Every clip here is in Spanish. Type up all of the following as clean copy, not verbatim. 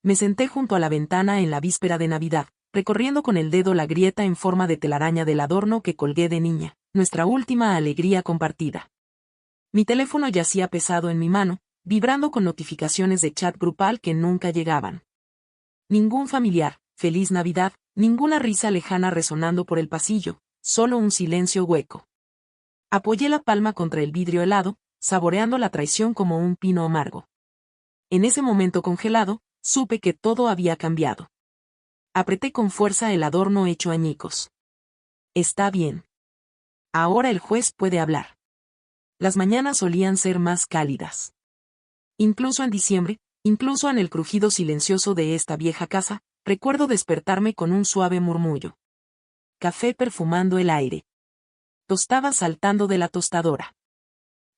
Me senté junto a la ventana en la víspera de Navidad, recorriendo con el dedo la grieta en forma de telaraña del adorno que colgué de niña, nuestra última alegría compartida. Mi teléfono yacía pesado en mi mano, vibrando con notificaciones de chat grupal que nunca llegaban. Ningún familiar, feliz Navidad, ninguna risa lejana resonando por el pasillo, solo un silencio hueco. Apoyé la palma contra el vidrio helado, saboreando la traición como un pino amargo. En ese momento congelado, supe que todo había cambiado. Apreté con fuerza el adorno hecho añicos. Está bien. Ahora el juez puede hablar. Las mañanas solían ser más cálidas. Incluso en diciembre, incluso en el crujido silencioso de esta vieja casa, recuerdo despertarme con un suave murmullo. Café perfumando el aire. Tostadas saltando de la tostadora.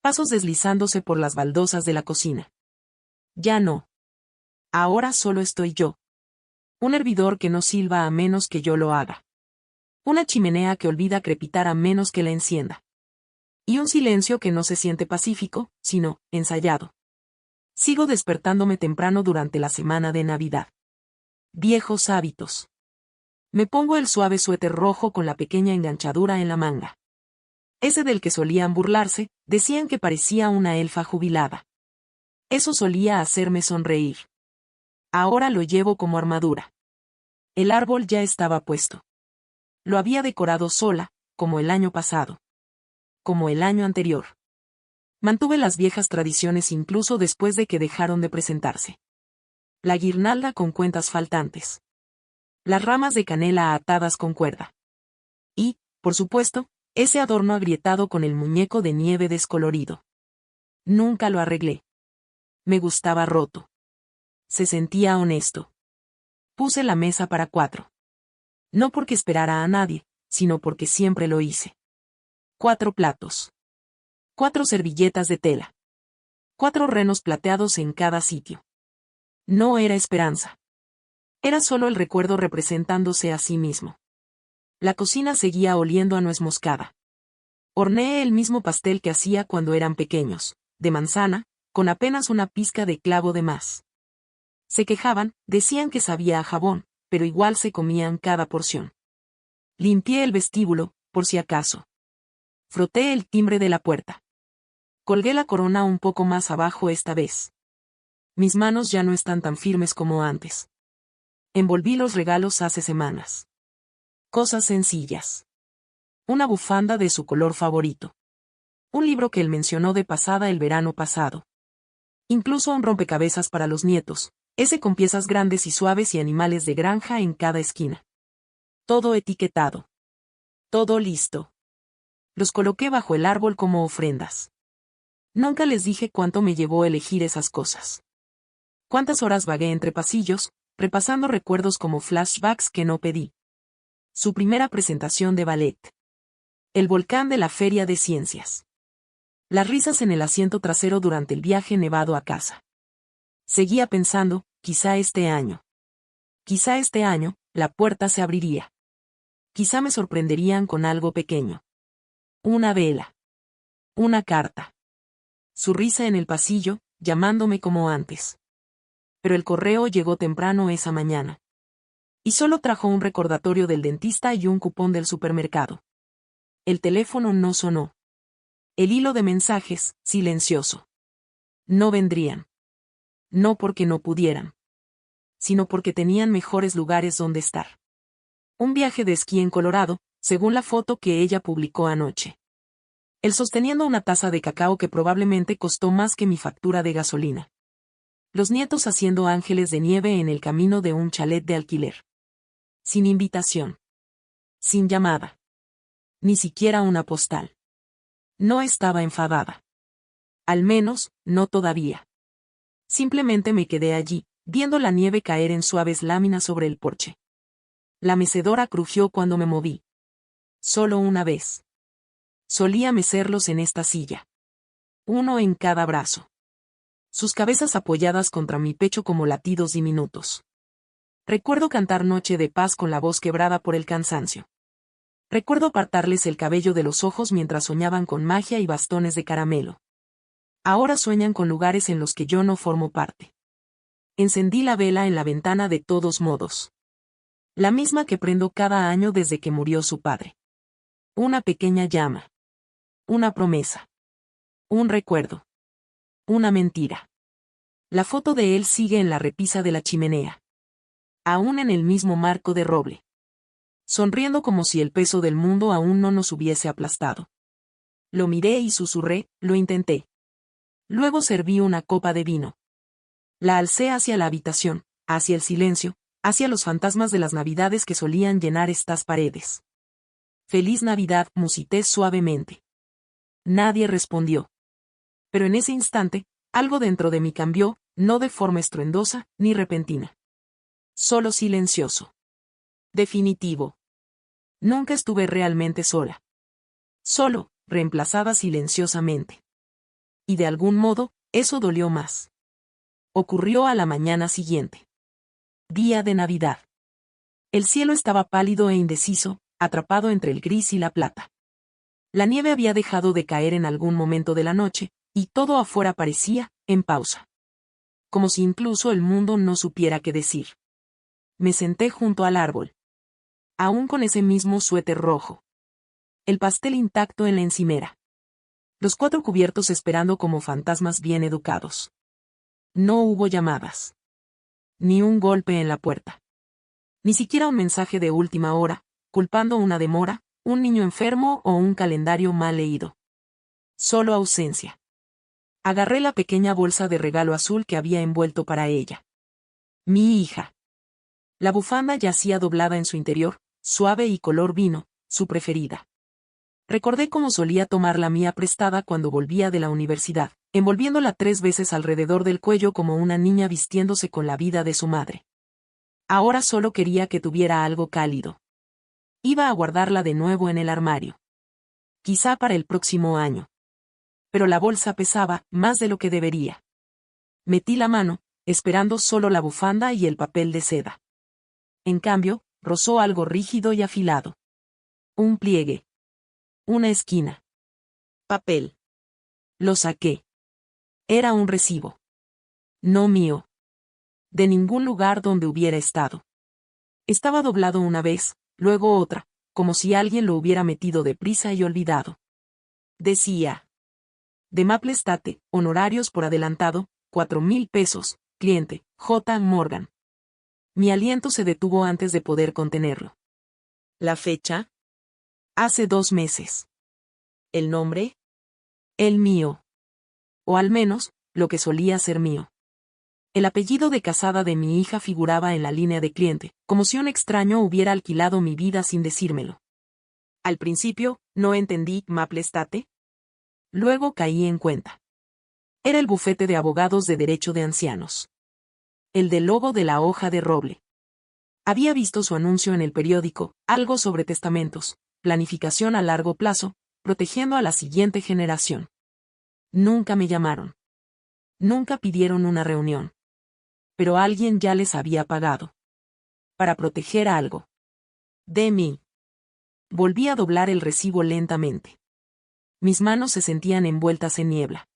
Pasos deslizándose por las baldosas de la cocina. Ya no. Ahora solo estoy yo. Un hervidor que no silba a menos que yo lo haga. Una chimenea que olvida crepitar a menos que la encienda. Y un silencio que no se siente pacífico, sino ensayado. Sigo despertándome temprano durante la semana de Navidad. Viejos hábitos. Me pongo el suave suéter rojo con la pequeña enganchadura en la manga. Ese del que solían burlarse, decían que parecía una elfa jubilada. Eso solía hacerme sonreír. Ahora lo llevo como armadura. El árbol ya estaba puesto. Lo había decorado sola, como el año pasado. Como el año anterior. Mantuve las viejas tradiciones incluso después de que dejaron de presentarse. La guirnalda con cuentas faltantes. Las ramas de canela atadas con cuerda. Y, por supuesto, ese adorno agrietado con el muñeco de nieve descolorido. Nunca lo arreglé. Me gustaba roto. Se sentía honesto. Puse la mesa para 4. No porque esperara a nadie, sino porque siempre lo hice. 4 platos. 4 servilletas de tela. 4 renos plateados en cada sitio. No era esperanza. Era solo el recuerdo representándose a sí mismo. La cocina seguía oliendo a nuez moscada. Horneé el mismo pastel que hacía cuando eran pequeños, de manzana, con apenas una pizca de clavo de más. Se quejaban, decían que sabía a jabón, pero igual se comían cada porción. Limpié el vestíbulo, por si acaso. Froté el timbre de la puerta. Colgué la corona un poco más abajo esta vez. Mis manos ya no están tan firmes como antes. Envolví los regalos hace semanas. Cosas sencillas. Una bufanda de su color favorito. Un libro que él mencionó de pasada el verano pasado. Incluso un rompecabezas para los nietos, ese con piezas grandes y suaves y animales de granja en cada esquina. Todo etiquetado. Todo listo. Los coloqué bajo el árbol como ofrendas. Nunca les dije cuánto me llevó elegir esas cosas. Cuántas horas vagué entre pasillos, repasando recuerdos como flashbacks que no pedí. Su primera presentación de ballet. El volcán de la Feria de Ciencias. Las risas en el asiento trasero durante el viaje nevado a casa. Seguía pensando, quizá este año, la puerta se abriría. Quizá me sorprenderían con algo pequeño. Una vela. Una carta. Su risa en el pasillo, llamándome como antes. Pero el correo llegó temprano esa mañana. Y solo trajo un recordatorio del dentista y un cupón del supermercado. El teléfono no sonó. El hilo de mensajes, silencioso. No vendrían. No porque no pudieran. Sino porque tenían mejores lugares donde estar. Un viaje de esquí en Colorado, según la foto que ella publicó anoche. Él sosteniendo una taza de cacao que probablemente costó más que mi factura de gasolina. Los nietos haciendo ángeles de nieve en el camino de un chalet de alquiler. Sin invitación. Sin llamada. Ni siquiera una postal. No estaba enfadada. Al menos, no todavía. Simplemente me quedé allí, viendo la nieve caer en suaves láminas sobre el porche. La mecedora crujió cuando me moví. Solo una vez. Solía mecerlos en esta silla. Uno en cada brazo. Sus cabezas apoyadas contra mi pecho como latidos diminutos. Recuerdo cantar Noche de Paz con la voz quebrada por el cansancio. Recuerdo apartarles el cabello de los ojos mientras soñaban con magia y bastones de caramelo. Ahora sueñan con lugares en los que yo no formo parte. Encendí la vela en la ventana de todos modos. La misma que prendo cada año desde que murió su padre. Una pequeña llama. Una promesa. Un recuerdo. Una mentira. La foto de él sigue en la repisa de la chimenea. Aún en el mismo marco de roble. Sonriendo como si el peso del mundo aún no nos hubiese aplastado. Lo miré y susurré, lo intenté. Luego serví una copa de vino. La alcé hacia la habitación, hacia el silencio, hacia los fantasmas de las navidades que solían llenar estas paredes. «Feliz Navidad», musité suavemente. Nadie respondió. Pero en ese instante, algo dentro de mí cambió, no de forma estruendosa, ni repentina. Solo silencioso. Definitivo. Nunca estuve realmente sola. Solo, reemplazada silenciosamente. Y de algún modo, eso dolió más. Ocurrió a la mañana siguiente. Día de Navidad. El cielo estaba pálido e indeciso, atrapado entre el gris y la plata. La nieve había dejado de caer en algún momento de la noche, y todo afuera parecía, en pausa. Como si incluso el mundo no supiera qué decir. Me senté junto al árbol. Aún con ese mismo suéter rojo. El pastel intacto en la encimera. Los 4 cubiertos esperando como fantasmas bien educados. No hubo llamadas. Ni un golpe en la puerta. Ni siquiera un mensaje de última hora, culpando una demora, un niño enfermo o un calendario mal leído. Solo ausencia. Agarré la pequeña bolsa de regalo azul que había envuelto para ella. Mi hija. La bufanda yacía doblada en su interior, suave y color vino, su preferida. Recordé cómo solía tomar la mía prestada cuando volvía de la universidad, envolviéndola 3 veces alrededor del cuello como una niña vistiéndose con la vida de su madre. Ahora solo quería que tuviera algo cálido. Iba a guardarla de nuevo en el armario. Quizá para el próximo año. Pero la bolsa pesaba más de lo que debería. Metí la mano, esperando solo la bufanda y el papel de seda. En cambio, rozó algo rígido y afilado. Un pliegue. Una esquina. Papel. Lo saqué. Era un recibo. No mío. De ningún lugar donde hubiera estado. Estaba doblado una vez, luego otra, como si alguien lo hubiera metido deprisa y olvidado. Decía: de Maple Estate, honorarios por adelantado, 4,000 pesos, cliente, J. Morgan. Mi aliento se detuvo antes de poder contenerlo. ¿La fecha? Hace 2 meses. ¿El nombre? El mío. O al menos, lo que solía ser mío. El apellido de casada de mi hija figuraba en la línea de cliente, como si un extraño hubiera alquilado mi vida sin decírmelo. Al principio, no entendí Maple Estate. Luego caí en cuenta. Era el bufete de abogados de derecho de ancianos. El del logo de la hoja de roble. Había visto su anuncio en el periódico, algo sobre testamentos, planificación a largo plazo, protegiendo a la siguiente generación. Nunca me llamaron. Nunca pidieron una reunión. Pero alguien ya les había pagado. Para proteger algo. De mí. Volví a doblar el recibo lentamente. Mis manos se sentían envueltas en niebla.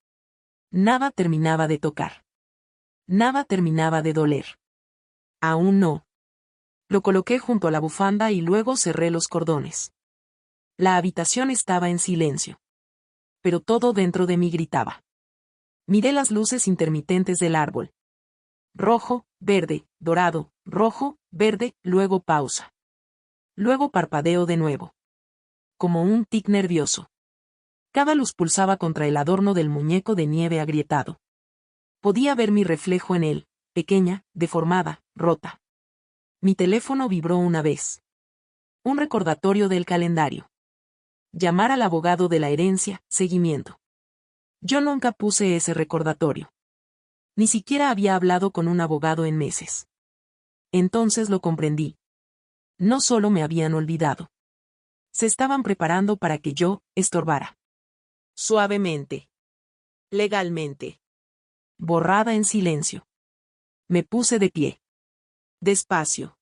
Nada terminaba de tocar. Nada terminaba de doler. Aún no. Lo coloqué junto a la bufanda y luego cerré los cordones. La habitación estaba en silencio. Pero todo dentro de mí gritaba. Miré las luces intermitentes del árbol. Rojo, verde, dorado, rojo, verde, luego pausa. Luego parpadeo de nuevo. Como un tic nervioso. Cada luz pulsaba contra el adorno del muñeco de nieve agrietado. Podía ver mi reflejo en él, pequeña, deformada, rota. Mi teléfono vibró una vez. Un recordatorio del calendario. Llamar al abogado de la herencia, seguimiento. Yo nunca puse ese recordatorio. Ni siquiera había hablado con un abogado en meses. Entonces lo comprendí. No solo me habían olvidado. Se estaban preparando para que yo estorbara. Suavemente. Legalmente. Borrada en silencio. Me puse de pie. Despacio.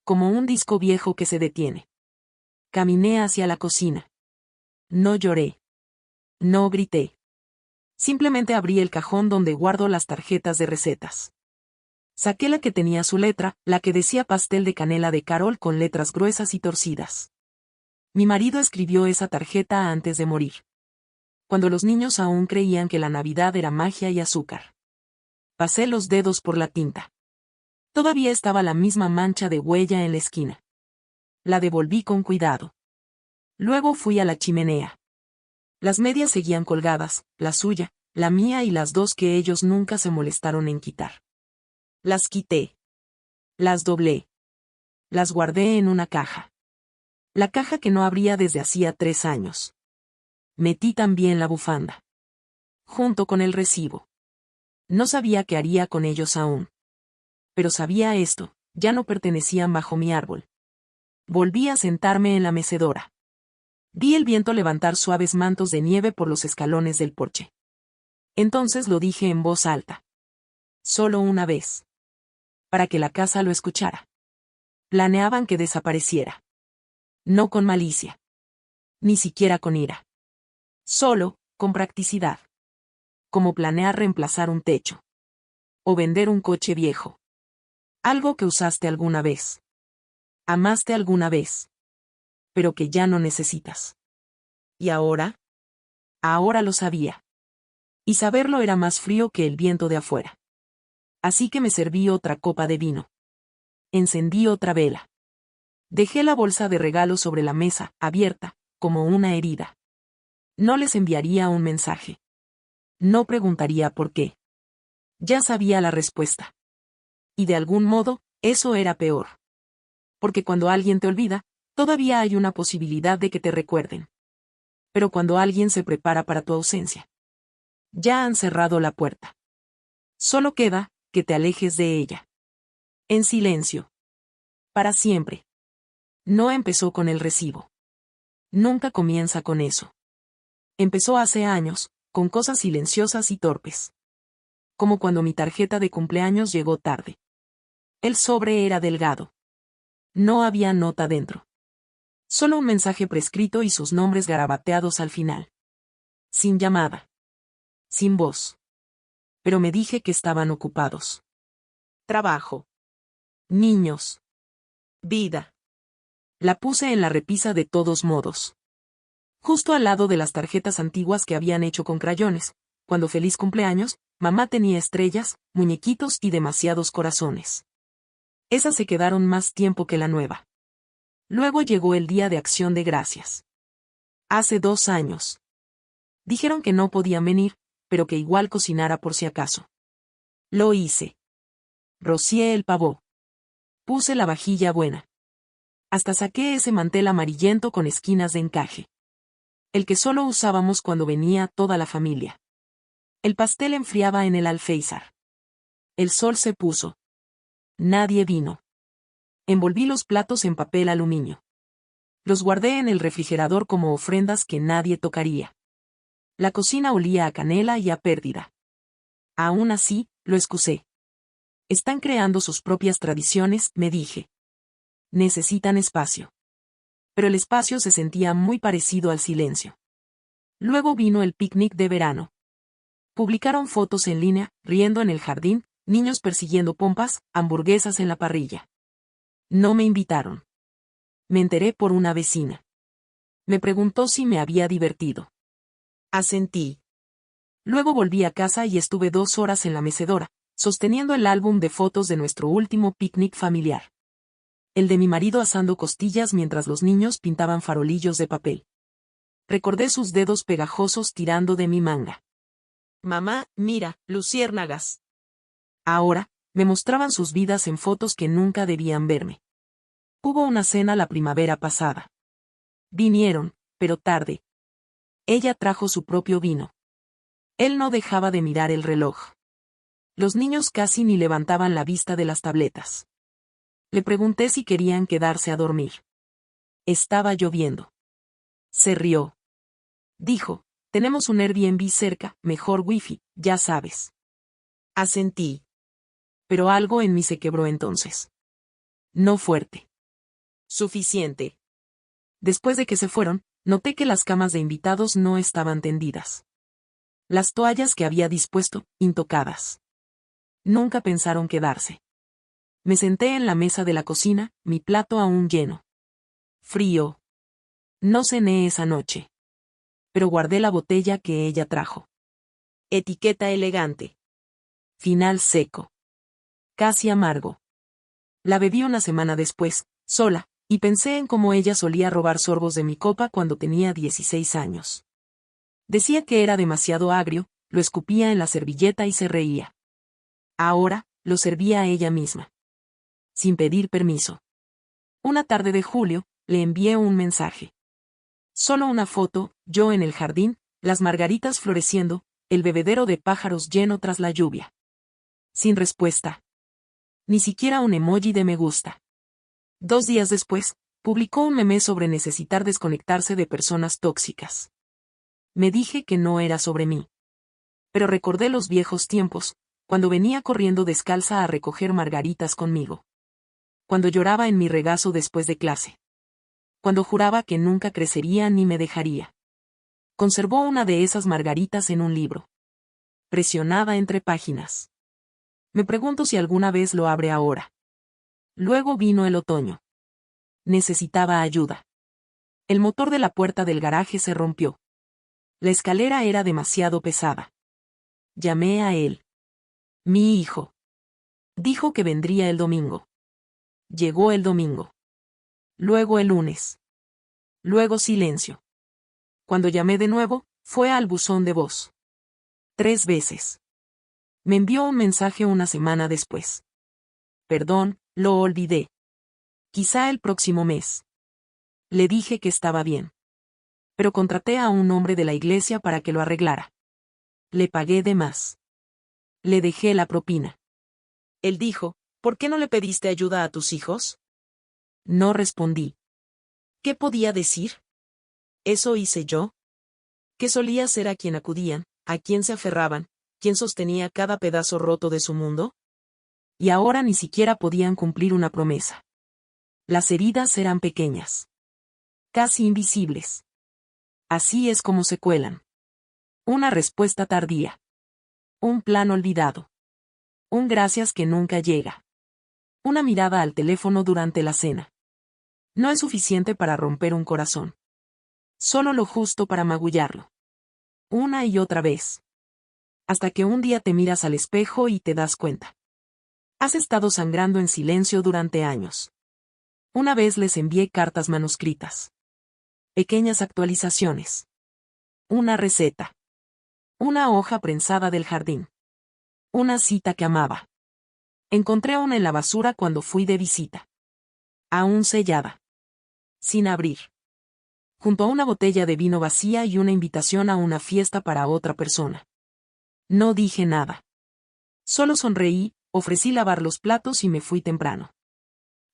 Como un disco viejo que se detiene. Caminé hacia la cocina. No lloré. No grité. Simplemente abrí el cajón donde guardo las tarjetas de recetas. Saqué la que tenía su letra, la que decía pastel de canela de Carol con letras gruesas y torcidas. Mi marido escribió esa tarjeta antes de morir, cuando los niños aún creían que la Navidad era magia y azúcar. Pasé los dedos por la tinta. Todavía estaba la misma mancha de huella en la esquina. La devolví con cuidado. Luego fui a la chimenea. Las medias seguían colgadas, la suya, la mía y las dos que ellos nunca se molestaron en quitar. Las quité. Las doblé. Las guardé en una caja. La caja que no abría desde hacía 3 años. Metí también la bufanda. Junto con el recibo. No sabía qué haría con ellos aún. Pero sabía esto, ya no pertenecían bajo mi árbol. Volví a sentarme en la mecedora. Vi el viento levantar suaves mantos de nieve por los escalones del porche. Entonces lo dije en voz alta. Solo una vez. Para que la casa lo escuchara. Planeaban que desapareciera. No con malicia. Ni siquiera con ira. Solo, con practicidad. Como planear reemplazar un techo. O vender un coche viejo. Algo que usaste alguna vez. Amaste alguna vez. Pero que ya no necesitas. ¿Y ahora? Ahora lo sabía. Y saberlo era más frío que el viento de afuera. Así que me serví otra copa de vino. Encendí otra vela. Dejé la bolsa de regalo sobre la mesa, abierta, como una herida. No les enviaría un mensaje. No preguntaría por qué. Ya sabía la respuesta. Y de algún modo, eso era peor. Porque cuando alguien te olvida, todavía hay una posibilidad de que te recuerden. Pero cuando alguien se prepara para tu ausencia, ya han cerrado la puerta. Solo queda que te alejes de ella. En silencio. Para siempre. No empezó con el recibo. Nunca comienza con eso. Empezó hace años, con cosas silenciosas y torpes. Como cuando mi tarjeta de cumpleaños llegó tarde. El sobre era delgado. No había nota dentro. Solo un mensaje prescrito y sus nombres garabateados al final. Sin llamada. Sin voz. Pero me dije que estaban ocupados. Trabajo. Niños. Vida. La puse en la repisa de todos modos. Justo al lado de las tarjetas antiguas que habían hecho con crayones, cuando feliz cumpleaños, mamá tenía estrellas, muñequitos y demasiados corazones. Esas se quedaron más tiempo que la nueva. Luego llegó el Día de Acción de Gracias. Hace 2 años. Dijeron que no podían venir, pero que igual cocinara por si acaso. Lo hice. Rocié el pavó. Puse la vajilla buena. Hasta saqué ese mantel amarillento con esquinas de encaje. El que solo usábamos cuando venía toda la familia. El pastel enfriaba en el alféizar. El sol se puso. Nadie vino. Envolví los platos en papel aluminio. Los guardé en el refrigerador como ofrendas que nadie tocaría. La cocina olía a canela y a pérdida. Aún así, lo excusé. Están creando sus propias tradiciones, me dije. Necesitan espacio. Pero el espacio se sentía muy parecido al silencio. Luego vino el picnic de verano. Publicaron fotos en línea, riendo en el jardín, niños persiguiendo pompas, hamburguesas en la parrilla. No me invitaron. Me enteré por una vecina. Me preguntó si me había divertido. Asentí. Luego volví a casa y estuve 2 horas en la mecedora, sosteniendo el álbum de fotos de nuestro último picnic familiar. El de mi marido asando costillas mientras los niños pintaban farolillos de papel. Recordé sus dedos pegajosos tirando de mi manga. Mamá, mira, luciérnagas. Ahora, me mostraban sus vidas en fotos que nunca debían verme. Hubo una cena la primavera pasada. Vinieron, pero tarde. Ella trajo su propio vino. Él no dejaba de mirar el reloj. Los niños casi ni levantaban la vista de las tabletas. Le pregunté si querían quedarse a dormir. Estaba lloviendo. Se rió. Dijo, tenemos un Airbnb cerca, mejor wifi, ya sabes. Asentí. Pero algo en mí se quebró entonces. No fuerte. Suficiente. Después de que se fueron, noté que las camas de invitados no estaban tendidas. Las toallas que había dispuesto, intocadas. Nunca pensaron quedarse. Me senté en la mesa de la cocina, mi plato aún lleno. Frío. No cené esa noche. Pero guardé la botella que ella trajo. Etiqueta elegante. Final seco. Casi amargo. La bebí una semana después, sola, y pensé en cómo ella solía robar sorbos de mi copa cuando tenía 16 años. Decía que era demasiado agrio, lo escupía en la servilleta y se reía. Ahora, lo servía a ella misma. Sin pedir permiso. Una tarde de julio, le envié un mensaje. Solo una foto, yo en el jardín, las margaritas floreciendo, el bebedero de pájaros lleno tras la lluvia. Sin respuesta. Ni siquiera un emoji de me gusta. 2 días después, publicó un meme sobre necesitar desconectarse de personas tóxicas. Me dije que no era sobre mí. Pero recordé los viejos tiempos, cuando venía corriendo descalza a recoger margaritas conmigo. Cuando lloraba en mi regazo después de clase. Cuando juraba que nunca crecería ni me dejaría. Conservó una de esas margaritas en un libro. Presionada entre páginas. Me pregunto si alguna vez lo abre ahora. Luego vino el otoño. Necesitaba ayuda. El motor de la puerta del garaje se rompió. La escalera era demasiado pesada. Llamé a él. Mi hijo. Dijo que vendría el domingo. Llegó el domingo. Luego el lunes. Luego silencio. Cuando llamé de nuevo, fue al buzón de voz. 3 veces. Me envió un mensaje una semana después. Perdón, lo olvidé. Quizá el próximo mes. Le dije que estaba bien. Pero contraté a un hombre de la iglesia para que lo arreglara. Le pagué de más. Le dejé la propina. Él dijo, ¿por qué no le pediste ayuda a tus hijos? No respondí. ¿Qué podía decir? ¿Eso hice yo? ¿Qué solía ser a quien acudían, a quien se aferraban, quien sostenía cada pedazo roto de su mundo? Y ahora ni siquiera podían cumplir una promesa. Las heridas eran pequeñas. Casi invisibles. Así es como se cuelan. Una respuesta tardía. Un plan olvidado. Un gracias que nunca llega. Una mirada al teléfono durante la cena. No es suficiente para romper un corazón. Solo lo justo para magullarlo. Una y otra vez. Hasta que un día te miras al espejo y te das cuenta. Has estado sangrando en silencio durante años. Una vez les envié cartas manuscritas. Pequeñas actualizaciones. Una receta. Una hoja prensada del jardín. Una cita que amaba. Encontré una en la basura cuando fui de visita. Aún sellada. Sin abrir. Junto a una botella de vino vacía y una invitación a una fiesta para otra persona. No dije nada. Solo sonreí, ofrecí lavar los platos y me fui temprano.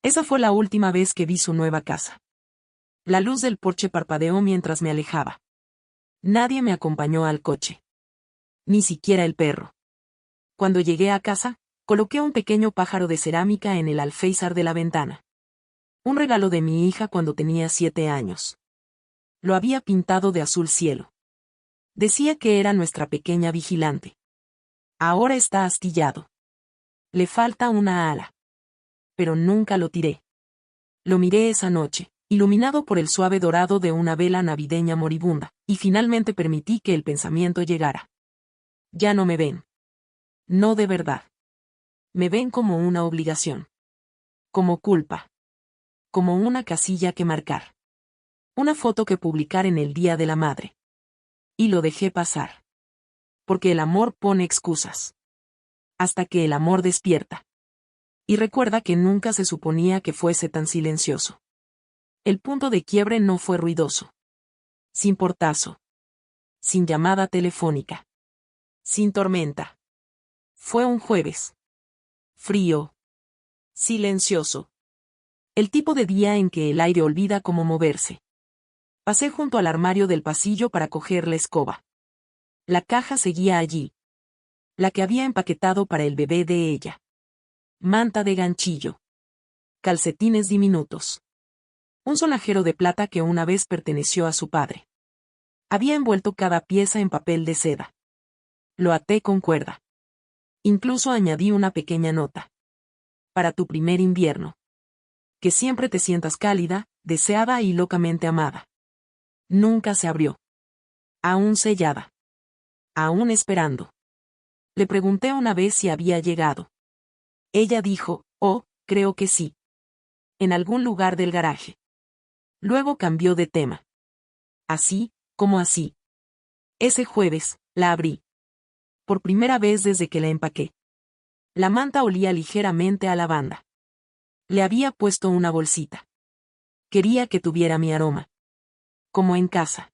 Esa fue la última vez que vi su nueva casa. La luz del porche parpadeó mientras me alejaba. Nadie me acompañó al coche. Ni siquiera el perro. Cuando llegué a casa, coloqué un pequeño pájaro de cerámica en el alféizar de la ventana. Un regalo de mi hija cuando tenía 7 años. Lo había pintado de azul cielo. Decía que era nuestra pequeña vigilante. Ahora está astillado. Le falta una ala. Pero nunca lo tiré. Lo miré esa noche, iluminado por el suave dorado de una vela navideña moribunda, y finalmente permití que el pensamiento llegara. Ya no me ven. No de verdad. Me ven como una obligación. Como culpa. Como una casilla que marcar. Una foto que publicar en el Día de la Madre. Y lo dejé pasar. Porque el amor pone excusas. Hasta que el amor despierta. Y recuerda que nunca se suponía que fuese tan silencioso. El punto de quiebre no fue ruidoso. Sin portazo. Sin llamada telefónica. Sin tormenta. Fue un jueves. Frío. Silencioso. El tipo de día en que el aire olvida cómo moverse. Pasé junto al armario del pasillo para coger la escoba. La caja seguía allí. La que había empaquetado para el bebé de ella. Manta de ganchillo. Calcetines diminutos. Un sonajero de plata que una vez perteneció a su padre. Había envuelto cada pieza en papel de seda. Lo até con cuerda. Incluso añadí una pequeña nota. para tu primer invierno. Que siempre te sientas cálida, deseada y locamente amada. Nunca se abrió. Aún sellada. Aún esperando. Le pregunté una vez si había llegado. Ella dijo, oh, creo que sí. En algún lugar del garaje. Luego cambió de tema. Así, como así. Ese jueves, la abrí. Por primera vez desde que la empaqué. La manta olía ligeramente a lavanda. Le había puesto una bolsita. Quería que tuviera mi aroma. Como en casa.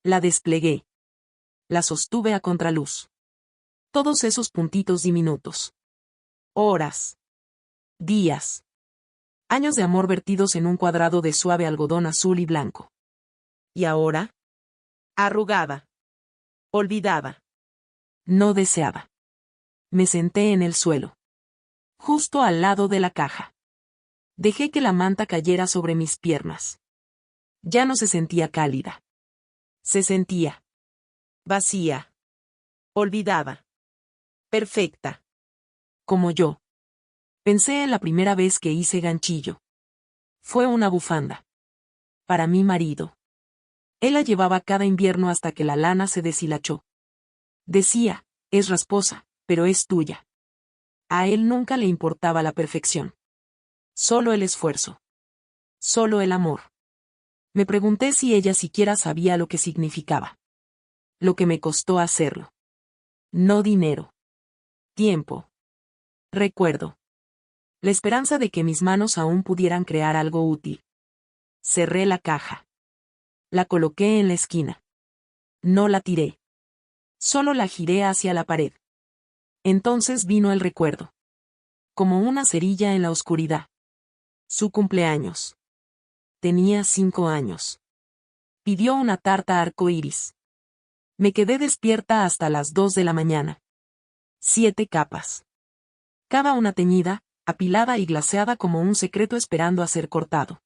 La desplegué. La sostuve a contraluz. Todos esos puntitos diminutos. Horas. Días. Años de amor vertidos en un cuadrado de suave algodón azul y blanco. ¿Y ahora? Arrugada. Olvidada. No deseada. Me senté en el suelo. Justo al lado de la caja. Dejé que la manta cayera sobre mis piernas. Ya no se sentía cálida. Se sentía vacía. Olvidada. Perfecta. Como yo. Pensé en la primera vez que hice ganchillo. Fue una bufanda. Para mi marido. Él la llevaba cada invierno hasta que la lana se deshilachó. Decía, es rasposa, pero es tuya. A él nunca le importaba la perfección. Solo el esfuerzo. Solo el amor. Me pregunté si ella siquiera sabía lo que significaba. Lo que me costó hacerlo. No dinero. Tiempo. Recuerdo. La esperanza de que mis manos aún pudieran crear algo útil. Cerré la caja. La coloqué en la esquina. No la tiré. Solo la giré hacia la pared. Entonces vino el recuerdo. Como una cerilla en la oscuridad. Su cumpleaños. Tenía 5 años. Pidió una tarta arcoíris. Me quedé despierta hasta las 2 de la mañana. 7 capas. Cada una teñida, apilada y glaseada como un secreto esperando a ser cortado.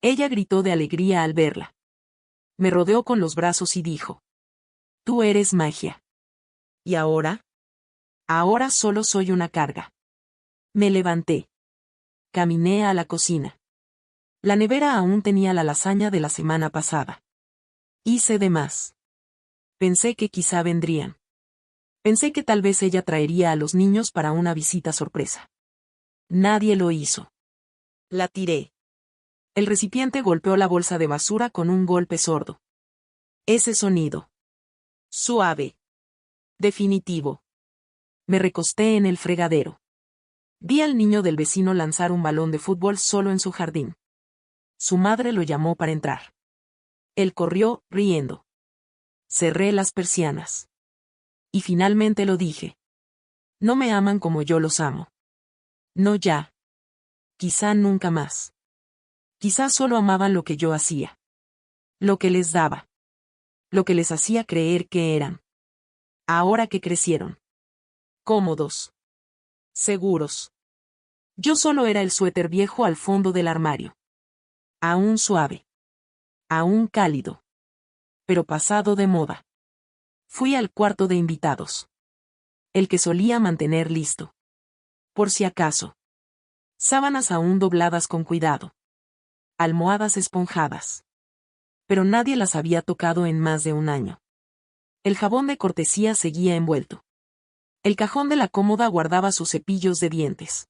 Ella gritó de alegría al verla. Me rodeó con los brazos y dijo. Tú eres magia. ¿Y ahora? Ahora solo soy una carga. Me levanté. Caminé a la cocina. La nevera aún tenía la lasaña de la semana pasada. Hice de más. Pensé que quizá vendrían. Pensé que tal vez ella traería a los niños para una visita sorpresa. Nadie lo hizo. La tiré. El recipiente golpeó la bolsa de basura con un golpe sordo. Ese sonido. Suave. Definitivo. Me recosté en el fregadero. Vi al niño del vecino lanzar un balón de fútbol solo en su jardín. Su madre lo llamó para entrar. Él corrió, riendo. Cerré las persianas. Y finalmente lo dije. No me aman como yo los amo. No ya. Quizá nunca más. Quizá solo amaban lo que yo hacía. Lo que les daba. Lo que les hacía creer que eran. Ahora que crecieron. Cómodos. Seguros. Yo solo era el suéter viejo al fondo del armario. Aún suave. Aún cálido. Pero pasado de moda. Fui al cuarto de invitados. El que solía mantener listo. Por si acaso. Sábanas aún dobladas con cuidado. Almohadas esponjadas. Pero nadie las había tocado en más de un año. El jabón de cortesía seguía envuelto. El cajón de la cómoda guardaba sus cepillos de dientes.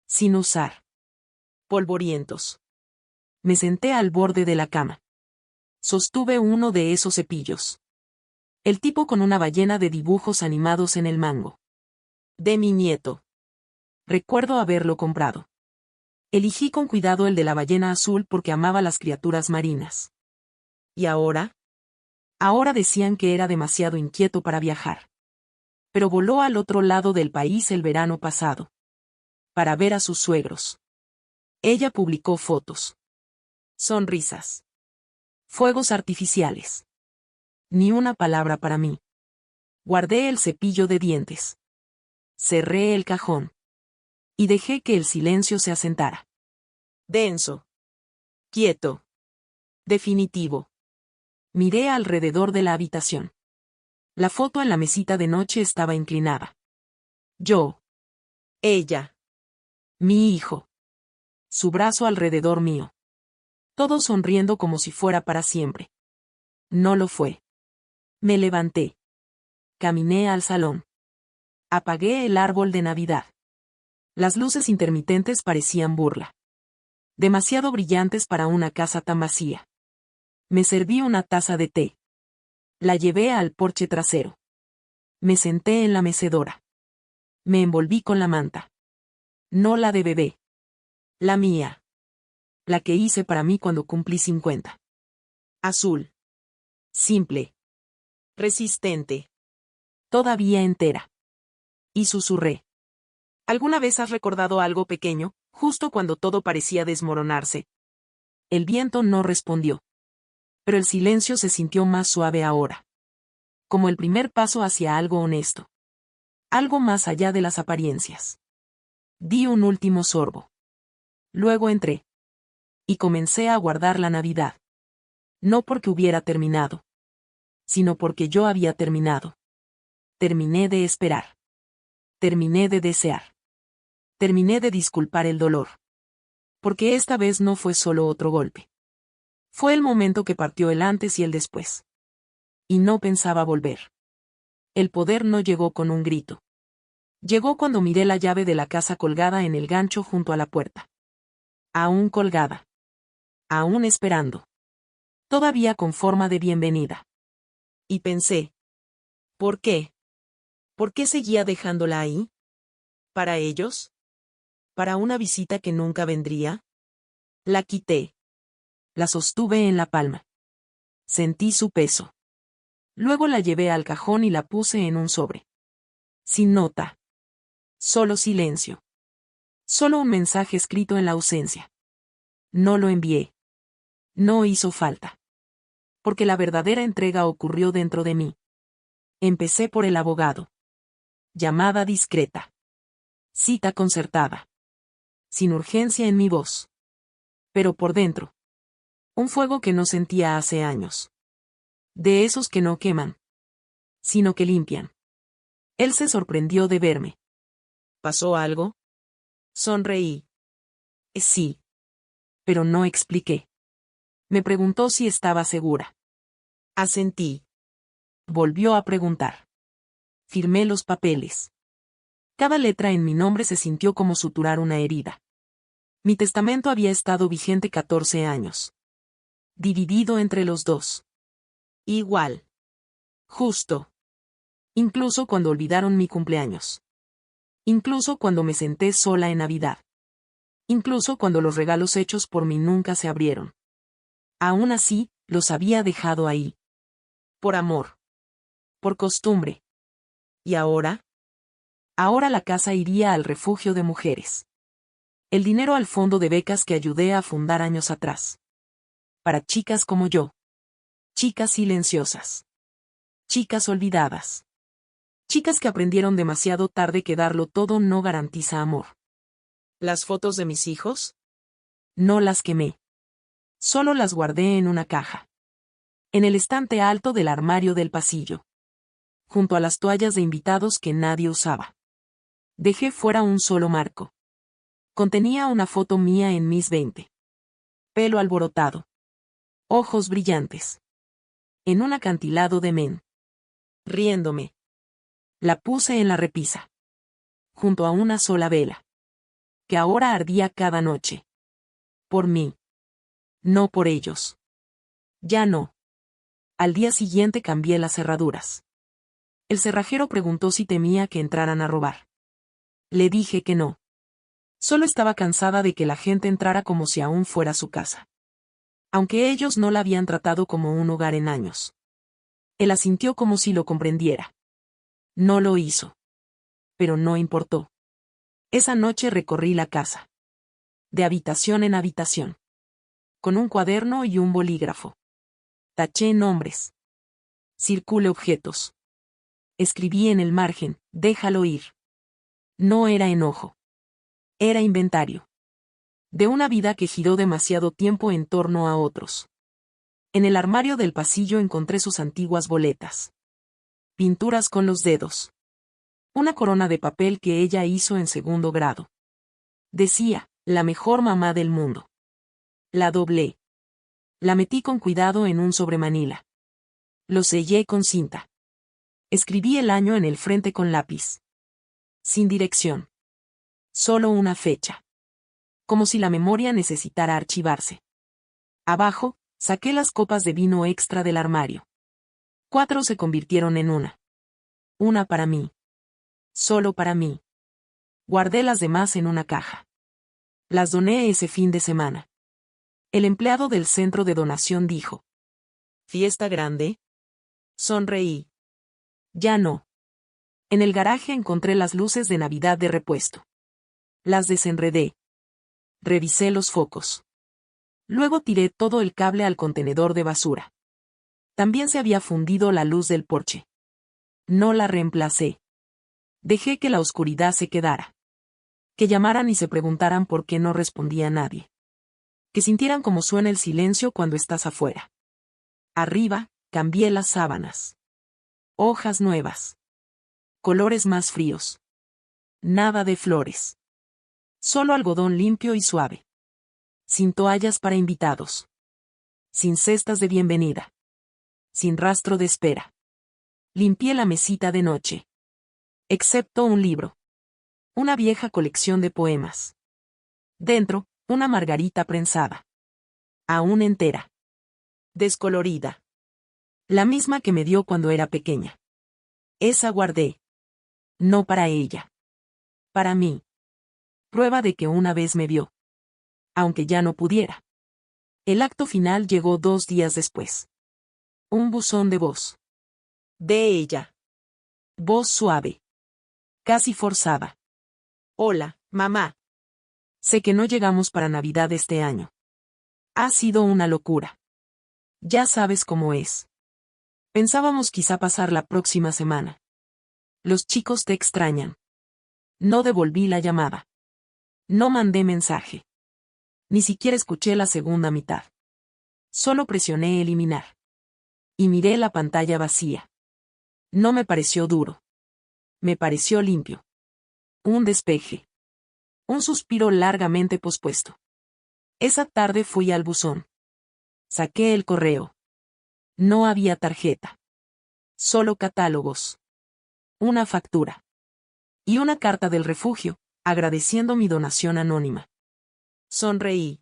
Sin usar. Polvorientos. Me senté al borde de la cama. Sostuve uno de esos cepillos. El tipo con una ballena de dibujos animados en el mango. De mi nieto. Recuerdo haberlo comprado. Elegí con cuidado el de la ballena azul porque amaba las criaturas marinas. ¿Y ahora? Ahora decían que era demasiado inquieto para viajar. Pero voló al otro lado del país el verano pasado. Para ver a sus suegros. Ella publicó fotos. Sonrisas. Fuegos artificiales. Ni una palabra para mí. Guardé el cepillo de dientes. Cerré el cajón. Y dejé que el silencio se asentara. Denso. Quieto. Definitivo. Miré alrededor de la habitación. La foto en la mesita de noche estaba inclinada. Yo. Ella. Mi hijo. Su brazo alrededor mío. Todo sonriendo como si fuera para siempre. No lo fue. Me levanté. Caminé al salón. Apagué el árbol de Navidad. Las luces intermitentes parecían burla. Demasiado brillantes para una casa tan vacía. Me serví una taza de té. La llevé al porche trasero. Me senté en la mecedora. Me envolví con la manta. No la de bebé. La mía. La que hice para mí cuando cumplí 50. Azul. Simple. Resistente. Todavía entera. Y susurré. ¿Alguna vez has recordado algo pequeño, justo cuando todo parecía desmoronarse? El viento no respondió. Pero el silencio se sintió más suave ahora. Como el primer paso hacia algo honesto. Algo más allá de las apariencias. Di un último sorbo. Luego entré. Y comencé a guardar la Navidad. No porque hubiera terminado. Sino porque yo había terminado. Terminé de esperar. Terminé de desear. Terminé de disculpar el dolor. Porque esta vez no fue solo otro golpe. Fue el momento que partió el antes y el después. Y no pensaba volver. El poder no llegó con un grito. Llegó cuando miré la llave de la casa colgada en el gancho junto a la puerta. Aún colgada. Aún esperando. Todavía con forma de bienvenida. Y pensé. ¿Por qué? ¿Por qué seguía dejándola ahí? ¿Para ellos? ¿Para una visita que nunca vendría? La quité. La sostuve en la palma. Sentí su peso. Luego la llevé al cajón y la puse en un sobre. Sin nota. Solo silencio. Solo un mensaje escrito en la ausencia. No lo envié. No hizo falta. Porque la verdadera entrega ocurrió dentro de mí. Empecé por el abogado. Llamada discreta. Cita concertada. Sin urgencia en mi voz. Pero por dentro. Un fuego que no sentía hace años. De esos que no queman. Sino que limpian. Él se sorprendió de verme. ¿Pasó algo? Sonreí. Sí. Pero no expliqué. Me preguntó si estaba segura. Asentí. Volvió a preguntar. Firmé los papeles. Cada letra en mi nombre se sintió como suturar una herida. Mi testamento había estado vigente 14 años. Dividido entre los dos. Igual. Justo. Incluso cuando olvidaron mi cumpleaños. Incluso cuando me senté sola en Navidad. Incluso cuando los regalos hechos por mí nunca se abrieron. Aún así, los había dejado ahí. Por amor. Por costumbre. ¿Y ahora? Ahora la casa iría al refugio de mujeres. El dinero al fondo de becas que ayudé a fundar años atrás. Para chicas como yo. Chicas silenciosas. Chicas olvidadas. Chicas que aprendieron demasiado tarde que darlo todo no garantiza amor. ¿Las fotos de mis hijos? No las quemé. Solo las guardé en una caja. En el estante alto del armario del pasillo. Junto a las toallas de invitados que nadie usaba. Dejé fuera un solo marco. Contenía una foto mía en mis 20. Pelo alborotado. Ojos brillantes. En un acantilado de men. Riéndome. La puse en la repisa. Junto a una sola vela. Que ahora ardía cada noche. Por mí. No por ellos. Ya no. Al día siguiente cambié las cerraduras. El cerrajero preguntó si temía que entraran a robar. Le dije que no. Solo estaba cansada de que la gente entrara como si aún fuera su casa. Aunque ellos no la habían tratado como un hogar en años. Él asintió como si lo comprendiera. No lo hizo. Pero no importó. Esa noche recorrí la casa. De habitación en habitación. Con un cuaderno y un bolígrafo. Taché nombres. Circulé objetos. Escribí en el margen, déjalo ir. No era enojo. Era inventario. De una vida que giró demasiado tiempo en torno a otros. En el armario del pasillo encontré sus antiguas boletas. Pinturas con los dedos. Una corona de papel que ella hizo en segundo grado. Decía, la mejor mamá del mundo. La doblé. La metí con cuidado en un sobremanila. Lo sellé con cinta. Escribí el año en el frente con lápiz. Sin dirección. Solo una fecha. Como si la memoria necesitara archivarse. Abajo, saqué las copas de vino extra del armario. 4 se convirtieron en una. Una para mí. Solo para mí. Guardé las demás en una caja. Las doné ese fin de semana. El empleado del centro de donación dijo: ¿Fiesta grande? Sonreí. Ya no. En el garaje encontré las luces de Navidad de repuesto. Las desenredé. Revisé los focos. Luego tiré todo el cable al contenedor de basura. También se había fundido la luz del porche. No la reemplacé. Dejé que la oscuridad se quedara. Que llamaran y se preguntaran por qué no respondía nadie. Que sintieran cómo suena el silencio cuando estás afuera. Arriba, cambié las sábanas. Hojas nuevas. Colores más fríos. Nada de flores. Solo algodón limpio y suave. Sin toallas para invitados. Sin cestas de bienvenida. Sin rastro de espera. Limpié la mesita de noche. Excepto un libro. Una vieja colección de poemas. Dentro, una margarita prensada. Aún entera. Descolorida. La misma que me dio cuando era pequeña. Esa guardé. No para ella. Para mí. Prueba de que una vez me vio. Aunque ya no pudiera. El acto final llegó 2 días después. Un buzón de voz. De ella. Voz suave. Casi forzada. Hola, mamá. Sé que no llegamos para Navidad este año. Ha sido una locura. Ya sabes cómo es. Pensábamos quizá pasar la próxima semana. Los chicos te extrañan. No devolví la llamada. No mandé mensaje. Ni siquiera escuché la segunda mitad. Solo presioné eliminar. Y miré la pantalla vacía. No me pareció duro. Me pareció limpio. Un despeje. Un suspiro largamente pospuesto. Esa tarde fui al buzón. Saqué el correo. No había tarjeta. Solo catálogos. Una factura. Y una carta del refugio, agradeciendo mi donación anónima. Sonreí.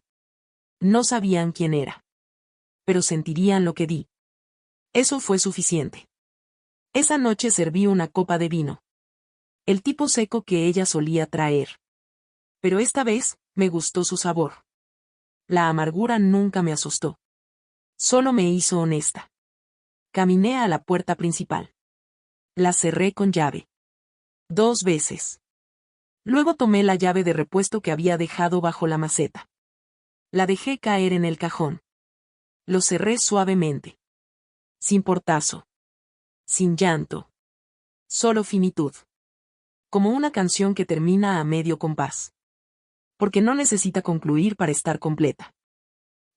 No sabían quién era. Pero sentirían lo que di. Eso fue suficiente. Esa noche serví una copa de vino. El tipo seco que ella solía traer. Pero esta vez, me gustó su sabor. La amargura nunca me asustó. Solo me hizo honesta. Caminé a la puerta principal. La cerré con llave. 2 veces. Luego tomé la llave de repuesto que había dejado bajo la maceta. La dejé caer en el cajón. Lo cerré suavemente. Sin portazo. Sin llanto. Solo finitud. Como una canción que termina a medio compás. Porque no necesita concluir para estar completa.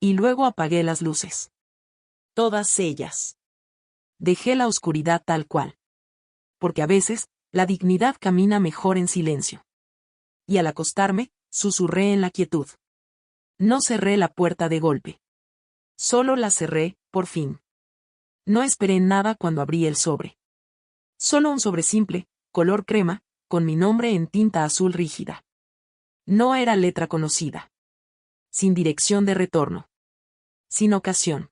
Y luego apagué las luces. Todas ellas. Dejé la oscuridad tal cual. Porque a veces, la dignidad camina mejor en silencio. Y al acostarme, susurré en la quietud. No cerré la puerta de golpe. Solo la cerré, por fin. No esperé nada cuando abrí el sobre. Solo un sobre simple, color crema, con mi nombre en tinta azul rígida. No era letra conocida. Sin dirección de retorno. Sin ocasión.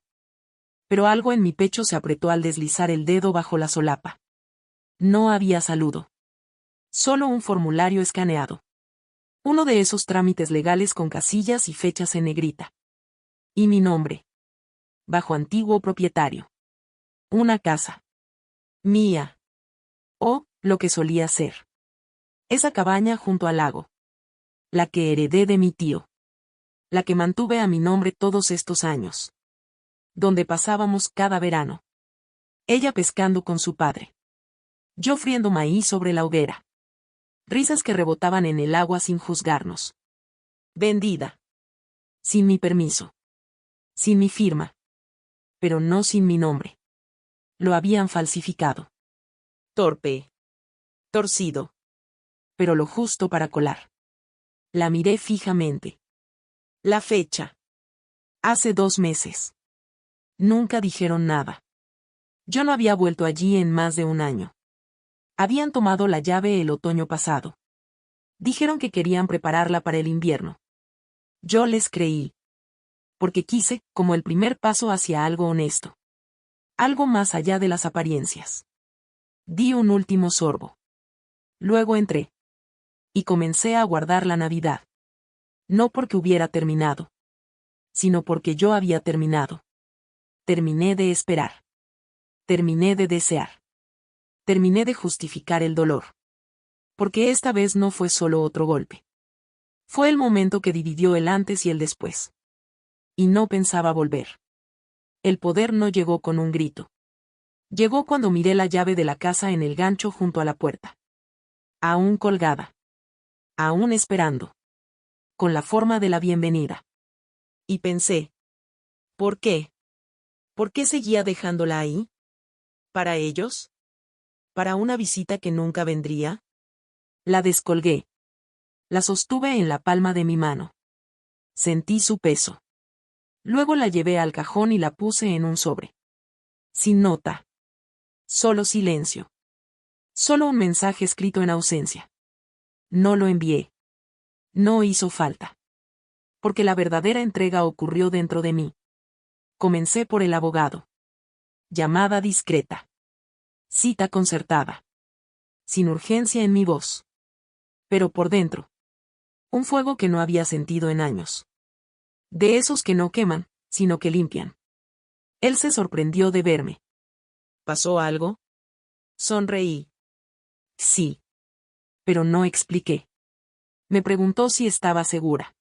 Pero algo en mi pecho se apretó al deslizar el dedo bajo la solapa. No había saludo. Solo un formulario escaneado. Uno de esos trámites legales con casillas y fechas en negrita. Y mi nombre. Bajo antiguo propietario. Una casa. Mía. O, lo que solía ser. Esa cabaña junto al lago. La que heredé de mi tío. La que mantuve a mi nombre todos estos años. Donde pasábamos cada verano. Ella pescando con su padre. Yo friendo maíz sobre la hoguera. Risas que rebotaban en el agua sin juzgarnos. Vendida. Sin mi permiso. Sin mi firma. Pero no sin mi nombre. Lo habían falsificado. Torpe. Torcido. Pero lo justo para colar. La miré fijamente. La fecha. Hace 2 meses. Nunca dijeron nada. Yo no había vuelto allí en más de un año. Habían tomado la llave el otoño pasado. Dijeron que querían prepararla para el invierno. Yo les creí. Porque quise, como el primer paso hacia algo honesto. Algo más allá de las apariencias. Di un último sorbo. Luego entré. Y comencé a guardar la Navidad. No porque hubiera terminado. Sino porque yo había terminado. Terminé de esperar. Terminé de desear. Terminé de justificar el dolor. Porque esta vez no fue solo otro golpe. Fue el momento que dividió el antes y el después. Y no pensaba volver. El poder no llegó con un grito. Llegó cuando miré la llave de la casa en el gancho junto a la puerta. Aún colgada. Aún esperando. Con la forma de la bienvenida. Y pensé. ¿Por qué? ¿Por qué seguía dejándola ahí? ¿Para ellos? ¿Para una visita que nunca vendría? La descolgué. La sostuve en la palma de mi mano. Sentí su peso. Luego la llevé al cajón y la puse en un sobre. Sin nota. Solo silencio. Solo un mensaje escrito en ausencia. No lo envié. No hizo falta. Porque la verdadera entrega ocurrió dentro de mí. Comencé por el abogado. Llamada discreta. Cita concertada. Sin urgencia en mi voz. Pero por dentro. Un fuego que no había sentido en años. De esos que no queman, sino que limpian. Él se sorprendió de verme. ¿Pasó algo? Sonreí. Sí. Pero no expliqué. Me preguntó si estaba segura.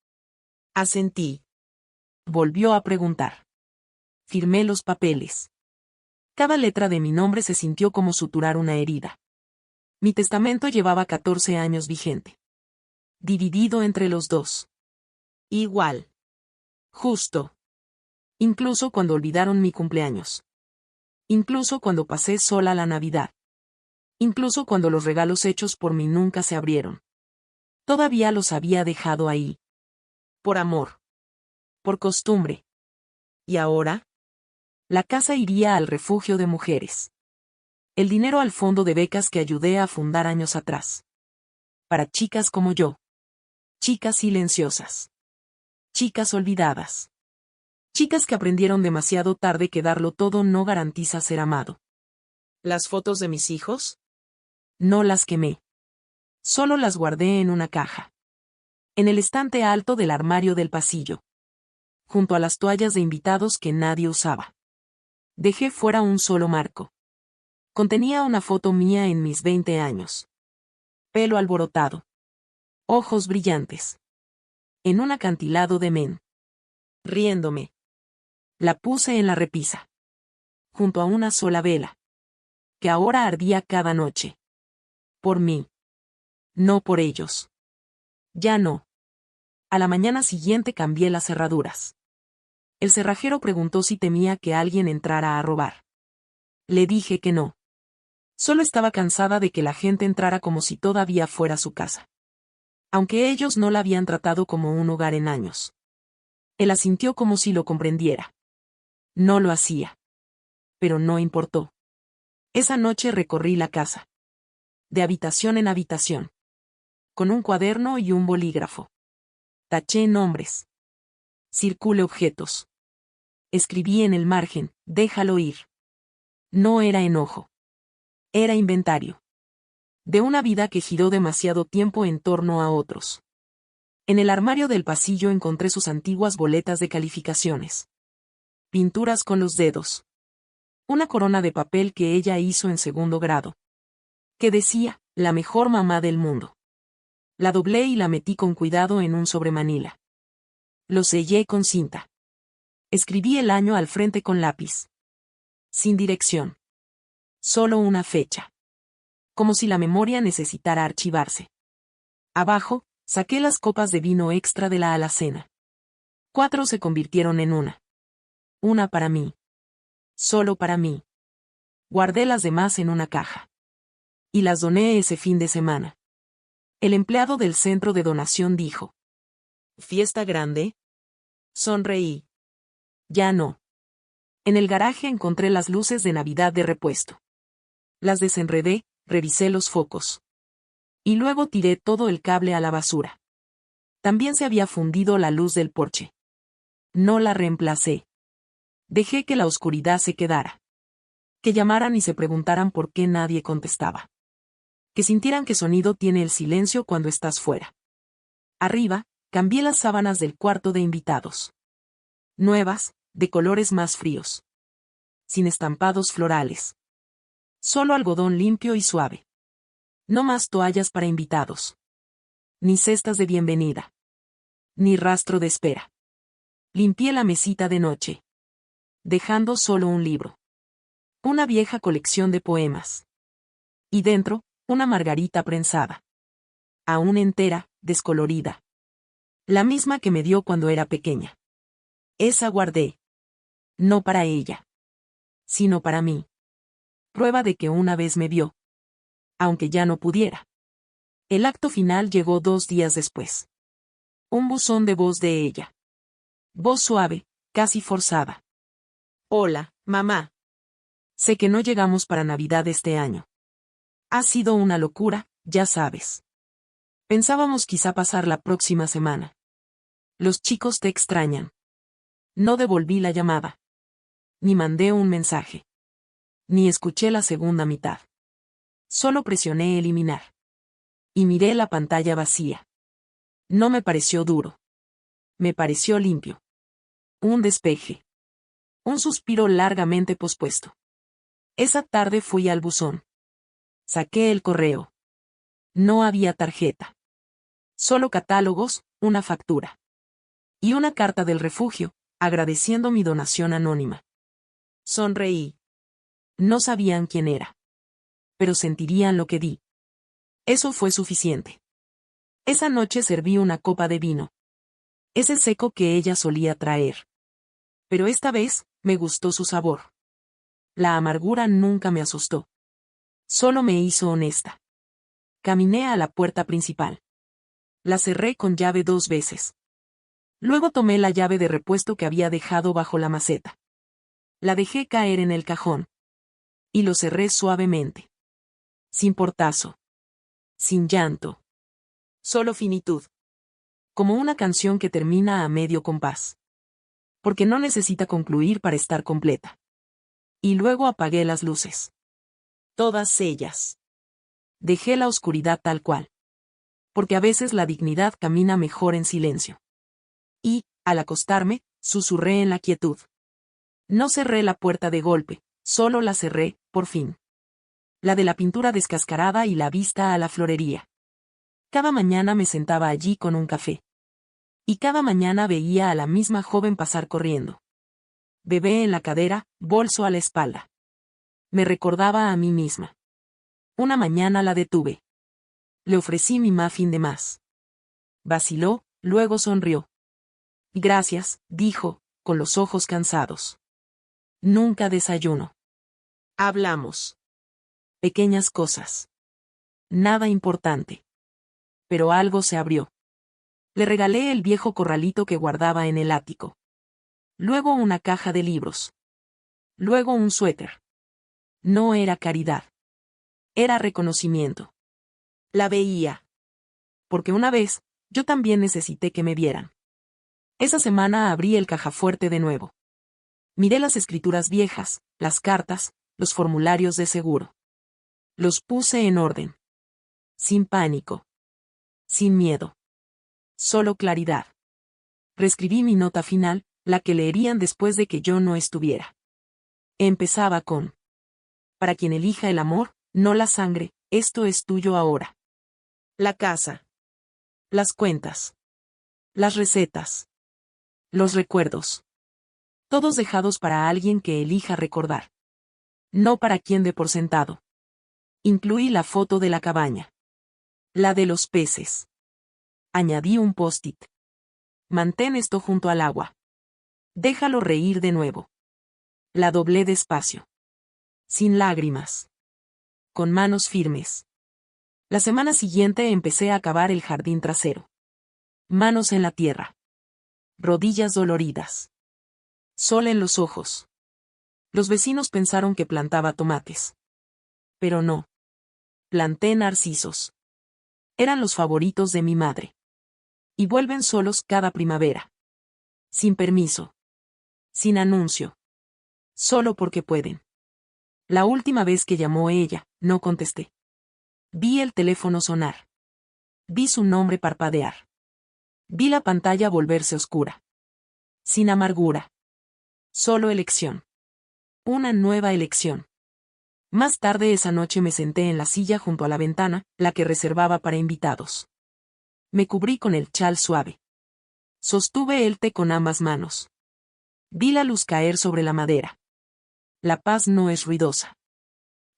Asentí. Volvió a preguntar. Firmé los papeles. Cada letra de mi nombre se sintió como suturar una herida. Mi testamento llevaba 14 años vigente. Dividido entre los dos. Igual. Justo. Incluso cuando olvidaron mi cumpleaños. Incluso cuando pasé sola la Navidad. Incluso cuando los regalos hechos por mí nunca se abrieron. Todavía los había dejado ahí. Por amor. Por costumbre. ¿Y ahora? La casa iría al refugio de mujeres. El dinero al fondo de becas que ayudé a fundar años atrás. Para chicas como yo. Chicas silenciosas. Chicas olvidadas. Chicas que aprendieron demasiado tarde que darlo todo no garantiza ser amado. ¿Las fotos de mis hijos? No las quemé. Solo las guardé en una caja. En el estante alto del armario del pasillo. Junto a las toallas de invitados que nadie usaba. Dejé fuera un solo marco. Contenía una foto mía en mis 20 años. Pelo alborotado. Ojos brillantes. En un acantilado de men. Riéndome. La puse en la repisa. Junto a una sola vela. Que ahora ardía cada noche. Por mí. No por ellos. Ya no. A la mañana siguiente cambié las cerraduras. El cerrajero preguntó si temía que alguien entrara a robar. Le dije que no. Solo estaba cansada de que la gente entrara como si todavía fuera su casa. Aunque ellos no la habían tratado como un hogar en años. Él asintió como si lo comprendiera. No lo hacía. Pero no importó. Esa noche recorrí la casa. De habitación en habitación. Con un cuaderno y un bolígrafo. Taché nombres. Circulé objetos. Escribí en el margen, déjalo ir. No era enojo. Era inventario. De una vida que giró demasiado tiempo en torno a otros. En el armario del pasillo encontré sus antiguas boletas de calificaciones. Pinturas con los dedos. Una corona de papel que ella hizo en segundo grado. Que decía, la mejor mamá del mundo. La doblé y la metí con cuidado en un sobremanila. Lo sellé con cinta. Escribí el año al frente con lápiz. Sin dirección. Solo una fecha. Como si la memoria necesitara archivarse. Abajo, saqué las copas de vino extra de la alacena. 4 se convirtieron en una. Una para mí. Solo para mí. Guardé las demás en una caja. Y las doné ese fin de semana. El empleado del centro de donación dijo, ¿Fiesta grande? Sonreí. Ya no. En el garaje encontré las luces de Navidad de repuesto. Las desenredé, revisé los focos. Y luego tiré todo el cable a la basura. También se había fundido la luz del porche. No la reemplacé. Dejé que la oscuridad se quedara. Que llamaran y se preguntaran por qué nadie contestaba. Que sintieran qué sonido tiene el silencio cuando estás fuera. Arriba, cambié las sábanas del cuarto de invitados. Nuevas, de colores más fríos. Sin estampados florales. Solo algodón limpio y suave. No más toallas para invitados. Ni cestas de bienvenida. Ni rastro de espera. Limpié la mesita de noche. Dejando solo un libro. Una vieja colección de poemas. Y dentro, una margarita prensada. Aún entera, descolorida. La misma que me dio cuando era pequeña. Esa guardé. No para ella. Sino para mí. Prueba de que una vez me vio. Aunque ya no pudiera. El acto final llegó 2 días después. Un buzón de voz de ella. Voz suave, casi forzada. Hola, mamá. Sé que no llegamos para Navidad este año. Ha sido una locura, ya sabes. Pensábamos quizá pasar la próxima semana. Los chicos te extrañan. No devolví la llamada. Ni mandé un mensaje. Ni escuché la segunda mitad. Solo presioné eliminar. Y miré la pantalla vacía. No me pareció duro. Me pareció limpio. Un despeje. Un suspiro largamente pospuesto. Esa tarde fui al buzón. Saqué el correo. No había tarjeta. Solo catálogos, una factura. Y una carta del refugio, agradeciendo mi donación anónima. Sonreí. No sabían quién era. Pero sentirían lo que di. Eso fue suficiente. Esa noche serví una copa de vino. Ese seco que ella solía traer. Pero esta vez, me gustó su sabor. La amargura nunca me asustó. Solo me hizo honesta. Caminé a la puerta principal. La cerré con llave 2 veces. Luego tomé la llave de repuesto que había dejado bajo la maceta. La dejé caer en el cajón. Y lo cerré suavemente. Sin portazo. Sin llanto. Solo finitud. Como una canción que termina a medio compás. Porque no necesita concluir para estar completa. Y luego apagué las luces. Todas ellas. Dejé la oscuridad tal cual. Porque a veces la dignidad camina mejor en silencio. Y, al acostarme, susurré en la quietud. No cerré la puerta de golpe, solo la cerré, por fin. La de la pintura descascarada y la vista a la florería. Cada mañana me sentaba allí con un café. Y cada mañana veía a la misma joven pasar corriendo. Bebé en la cadera, bolso a la espalda. Me recordaba a mí misma. Una mañana la detuve. Le ofrecí mi muffin de más. Vaciló, luego sonrió. Gracias, dijo, con los ojos cansados. Nunca desayuno. Hablamos. Pequeñas cosas. Nada importante. Pero algo se abrió. Le regalé el viejo corralito que guardaba en el ático. Luego una caja de libros. Luego un suéter. No era caridad. Era reconocimiento. La veía. Porque una vez, yo también necesité que me vieran. Esa semana abrí el cajafuerte de nuevo. Miré las escrituras viejas, las cartas, los formularios de seguro. Los puse en orden. Sin pánico. Sin miedo. Solo claridad. Reescribí mi nota final, la que leerían después de que yo no estuviera. Empezaba con: para quien elija el amor, no la sangre, esto es tuyo ahora. La casa. Las cuentas. Las recetas. Los recuerdos. Todos dejados para alguien que elija recordar. No para quien dé por sentado. Incluí la foto de la cabaña. La de los peces. Añadí un post-it. Mantén esto junto al agua. Déjalo reír de nuevo. La doblé despacio. Sin lágrimas. Con manos firmes. La semana siguiente empecé a cavar el jardín trasero. Manos en la tierra. Rodillas doloridas. Sol en los ojos. Los vecinos pensaron que plantaba tomates. Pero no. Planté narcisos. Eran los favoritos de mi madre. Y vuelven solos cada primavera. Sin permiso. Sin anuncio. Solo porque pueden. La última vez que llamó ella, no contesté. Vi el teléfono sonar. Vi su nombre parpadear. Vi la pantalla volverse oscura. Sin amargura. Solo elección. Una nueva elección. Más tarde esa noche me senté en la silla junto a la ventana, la que reservaba para invitados. Me cubrí con el chal suave. Sostuve el té con ambas manos. Vi la luz caer sobre la madera. La paz no es ruidosa.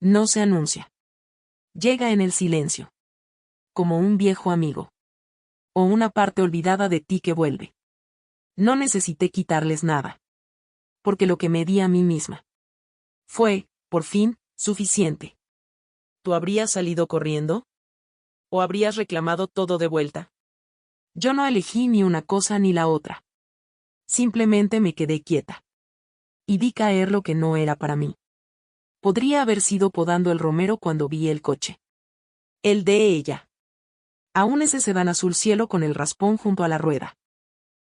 No se anuncia. Llega en el silencio. Como un viejo amigo. O una parte olvidada de ti que vuelve. No necesité quitarles nada. Porque lo que me di a mí misma fue, por fin, suficiente. ¿Tú habrías salido corriendo? ¿O habrías reclamado todo de vuelta? Yo no elegí ni una cosa ni la otra. Simplemente me quedé quieta. Y vi caer lo que no era para mí. Podría haber sido podando el romero cuando vi el coche. El de ella. Aún ese sedán azul cielo con el raspón junto a la rueda.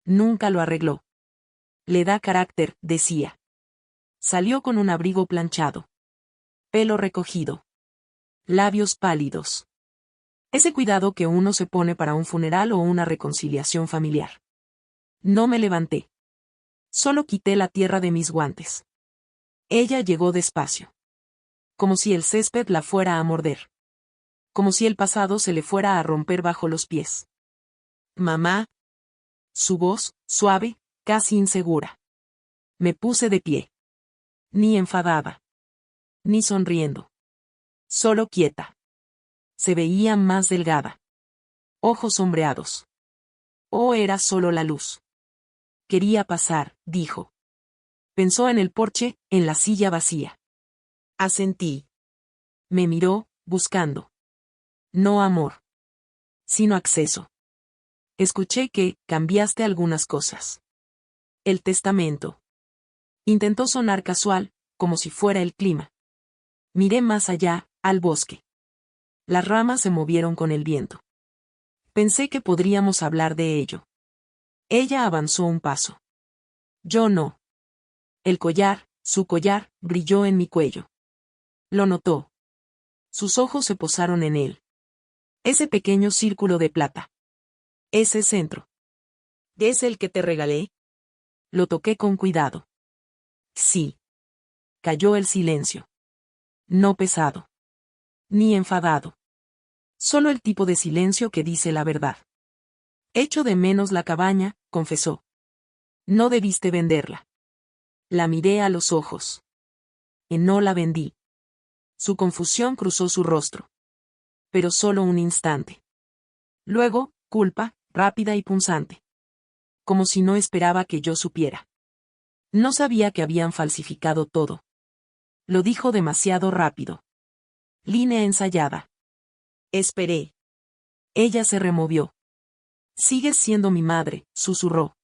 Nunca lo arregló. Le da carácter, decía. Salió con un abrigo planchado. Pelo recogido. Labios pálidos. Ese cuidado que uno se pone para un funeral o una reconciliación familiar. No me levanté. Solo quité la tierra de mis guantes. Ella llegó despacio. Como si el césped la fuera a morder. Como si el pasado se le fuera a romper bajo los pies. Mamá. Su voz, suave, casi insegura. Me puse de pie. Ni enfadada. Ni sonriendo. Solo quieta. Se veía más delgada. Ojos sombreados. ¿O era solo la luz? Quería pasar, dijo. Pensó en el porche, en la silla vacía. Asentí. Me miró, buscando. No amor. Sino acceso. Escuché que cambiaste algunas cosas. El testamento. Intentó sonar casual, como si fuera el clima. Miré más allá, al bosque. Las ramas se movieron con el viento. Pensé que podríamos hablar de ello. Ella avanzó un paso. Yo no. El collar, su collar, brilló en mi cuello. Lo notó. Sus ojos se posaron en él. Ese pequeño círculo de plata. Ese centro. ¿Es el que te regalé? Lo toqué con cuidado. Sí. Cayó el silencio. No pesado. Ni enfadado. Solo el tipo de silencio que dice la verdad. Echo de menos la cabaña, confesó. No debiste venderla. La miré a los ojos. Y no la vendí. Su confusión cruzó su rostro. Pero solo un instante. Luego, culpa, rápida y punzante. Como si no esperaba que yo supiera. No sabía que habían falsificado todo. Lo dijo demasiado rápido. Línea ensayada. Esperé. Ella se removió. Sigues siendo mi madre, susurró.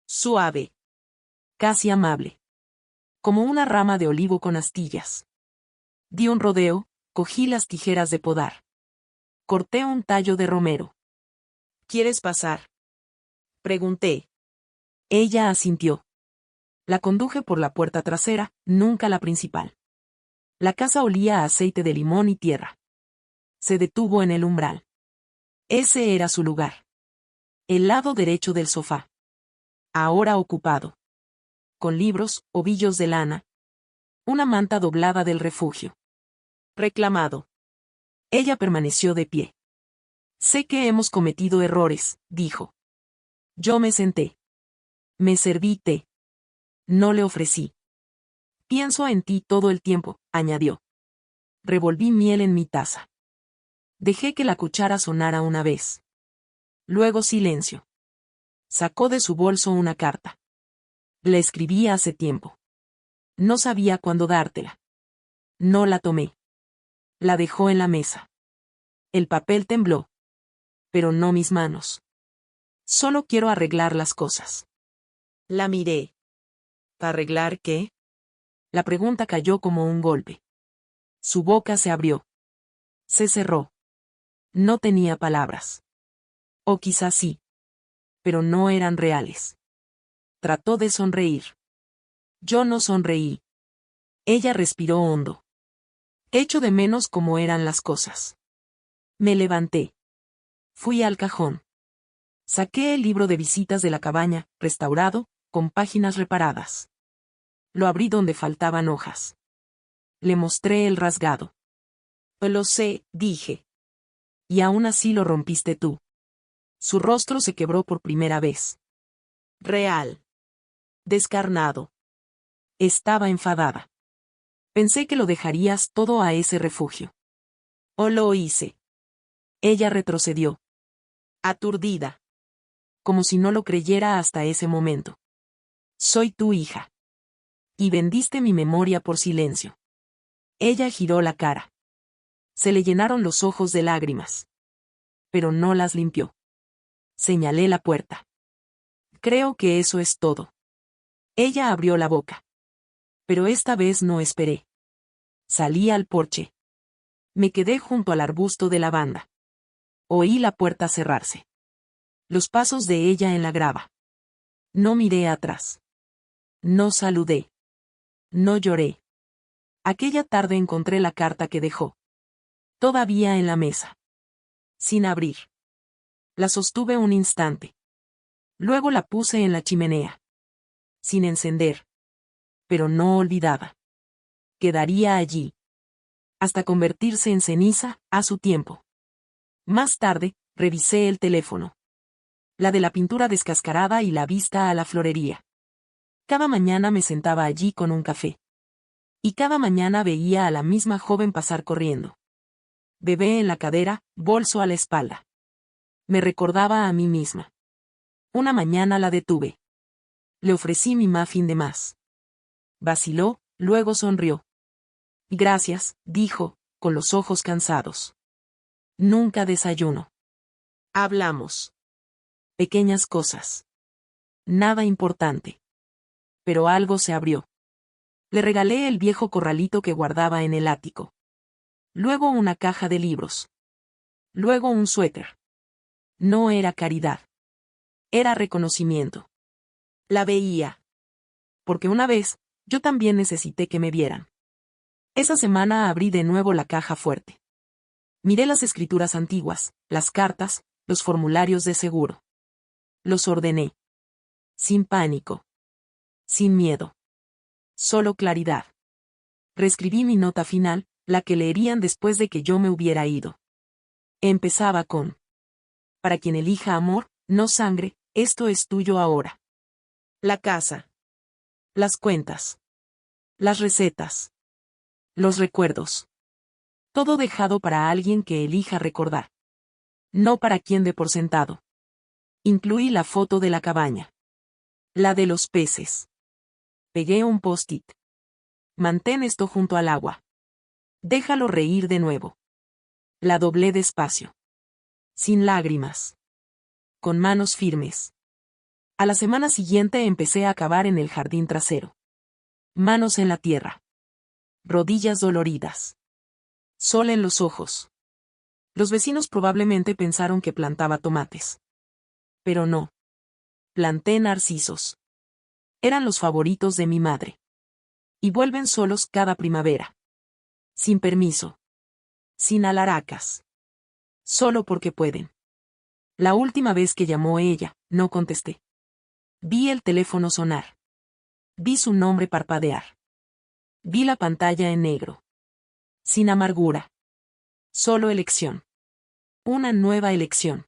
Suave. Casi amable. Como una rama de olivo con astillas. Di un rodeo, cogí las tijeras de podar. Corté un tallo de romero. ¿Quieres pasar? Pregunté. Ella asintió. La conduje por la puerta trasera, nunca la principal. La casa olía a aceite de limón y tierra. Se detuvo en el umbral. Ese era su lugar. El lado derecho del sofá. Ahora ocupado. Con libros, ovillos de lana. Una manta doblada del refugio. Reclamado. Ella permaneció de pie. Sé que hemos cometido errores, dijo. Yo me senté. Me serví té. No le ofrecí. Pienso en ti todo el tiempo, añadió. Revolví miel en mi taza. Dejé que la cuchara sonara una vez. Luego silencio. Sacó de su bolso una carta. La escribí hace tiempo. No sabía cuándo dártela. No la tomé. La dejó en la mesa. El papel tembló. Pero no mis manos. Solo quiero arreglar las cosas. La miré. ¿Arreglar qué? La pregunta cayó como un golpe. Su boca se abrió. Se cerró. No tenía palabras. O quizás sí. Pero no eran reales. Trató de sonreír. Yo no sonreí. Ella respiró hondo. Echo de menos cómo eran las cosas. Me levanté. Fui al cajón. Saqué el libro de visitas de la cabaña, restaurado, con páginas reparadas. Lo abrí donde faltaban hojas. Le mostré el rasgado. Lo sé, dije. Y aún así lo rompiste tú. Su rostro se quebró por primera vez. Real. Descarnado. Estaba enfadada. Pensé que lo dejarías todo a ese refugio. O lo hice. Ella retrocedió. Aturdida. Como si no lo creyera hasta ese momento. Soy tu hija. Y vendiste mi memoria por silencio. Ella giró la cara. Se le llenaron los ojos de lágrimas. Pero no las limpió. Señalé la puerta. Creo que eso es todo. Ella abrió la boca. Pero esta vez no esperé. Salí al porche. Me quedé junto al arbusto de lavanda. Oí la puerta cerrarse. Los pasos de ella en la grava. No miré atrás. No saludé. No lloré. Aquella tarde encontré la carta que dejó. Todavía en la mesa. Sin abrir. La sostuve un instante. Luego la puse en la chimenea. Sin encender. Pero no olvidada. Quedaría allí. Hasta convertirse en ceniza, a su tiempo. Más tarde, revisé el teléfono. La de la pintura descascarada y la vista a la florería. Cada mañana me sentaba allí con un café. Y cada mañana veía a la misma joven pasar corriendo. Bebé en la cadera, bolso a la espalda. Me recordaba a mí misma. Una mañana la detuve. Le ofrecí mi muffin de más. Vaciló, luego sonrió. Gracias, dijo, con los ojos cansados. Nunca desayuno. Hablamos. Pequeñas cosas. Nada importante. Pero algo se abrió. Le regalé el viejo corralito que guardaba en el ático. Luego una caja de libros. Luego un suéter. No era caridad. Era reconocimiento. La veía. Porque una vez, yo también necesité que me vieran. Esa semana abrí de nuevo la caja fuerte. Miré las escrituras antiguas, las cartas, los formularios de seguro. Los ordené. Sin pánico. Sin miedo. Solo claridad. Reescribí mi nota final, la que leerían después de que yo me hubiera ido. Empezaba con: para quien elija amor, no sangre, esto es tuyo ahora. La casa. Las cuentas. Las recetas. Los recuerdos. Todo dejado para alguien que elija recordar. No para quien dé por sentado. Incluí la foto de la cabaña. La de los peces. Pegué un post-it. Mantén esto junto al agua. Déjalo reír de nuevo. La doblé despacio. Sin lágrimas. Con manos firmes. A la semana siguiente empecé a cavar en el jardín trasero. Manos en la tierra. Rodillas doloridas. Sol en los ojos. Los vecinos probablemente pensaron que plantaba tomates. Pero no. Planté narcisos. Eran los favoritos de mi madre. Y vuelven solos cada primavera. Sin permiso. Sin alaracas. Solo porque pueden. La última vez que llamó ella, no contesté. Vi el teléfono sonar. Vi su nombre parpadear. Vi la pantalla en negro. Sin amargura. Solo elección. Una nueva elección.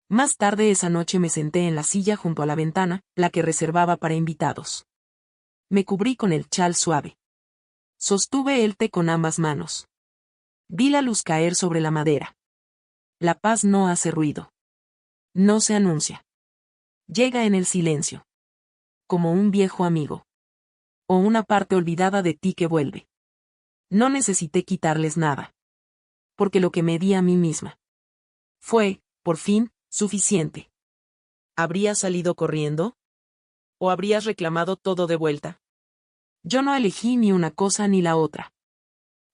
Más tarde esa noche me senté en la silla junto a la ventana, la que reservaba para invitados. Me cubrí con el chal suave. Sostuve el té con ambas manos. Vi la luz caer sobre la madera. La paz no hace ruido. No se anuncia. Llega en el silencio. Como un viejo amigo. O una parte olvidada de ti que vuelve. No necesité quitarles nada. Porque lo que me di a mí misma fue, por fin, suficiente. ¿Habrías salido corriendo? ¿O habrías reclamado todo de vuelta? Yo no elegí ni una cosa ni la otra.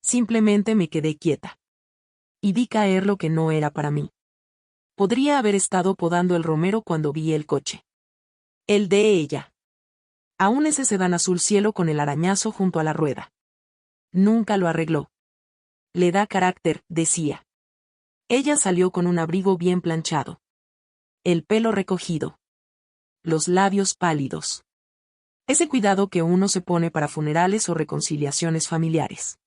Simplemente me quedé quieta. Y vi caer lo que no era para mí. Podría haber estado podando el romero cuando vi el coche. El de ella. Aún ese sedán azul cielo con el arañazo junto a la rueda. Nunca lo arregló. Le da carácter, decía. Ella salió con un abrigo bien planchado. El pelo recogido. Los labios pálidos. Ese cuidado que uno se pone para funerales o reconciliaciones familiares.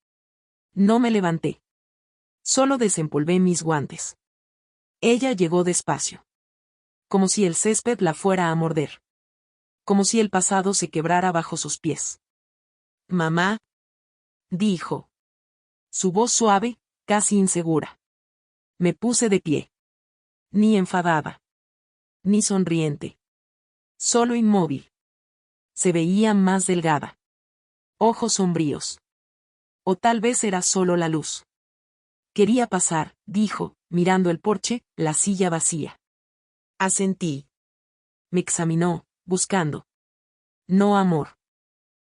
No me levanté. Solo desempolvé mis guantes. Ella llegó despacio. Como si el césped la fuera a morder. Como si el pasado se quebrara bajo sus pies. Mamá, dijo. Su voz suave, casi insegura. Me puse de pie. Ni enfadada. Ni sonriente. Solo inmóvil. Se veía más delgada. Ojos sombríos. O tal vez era solo la luz. Quería pasar, dijo, mirando el porche, la silla vacía. Asentí. Me examinó, buscando. No amor.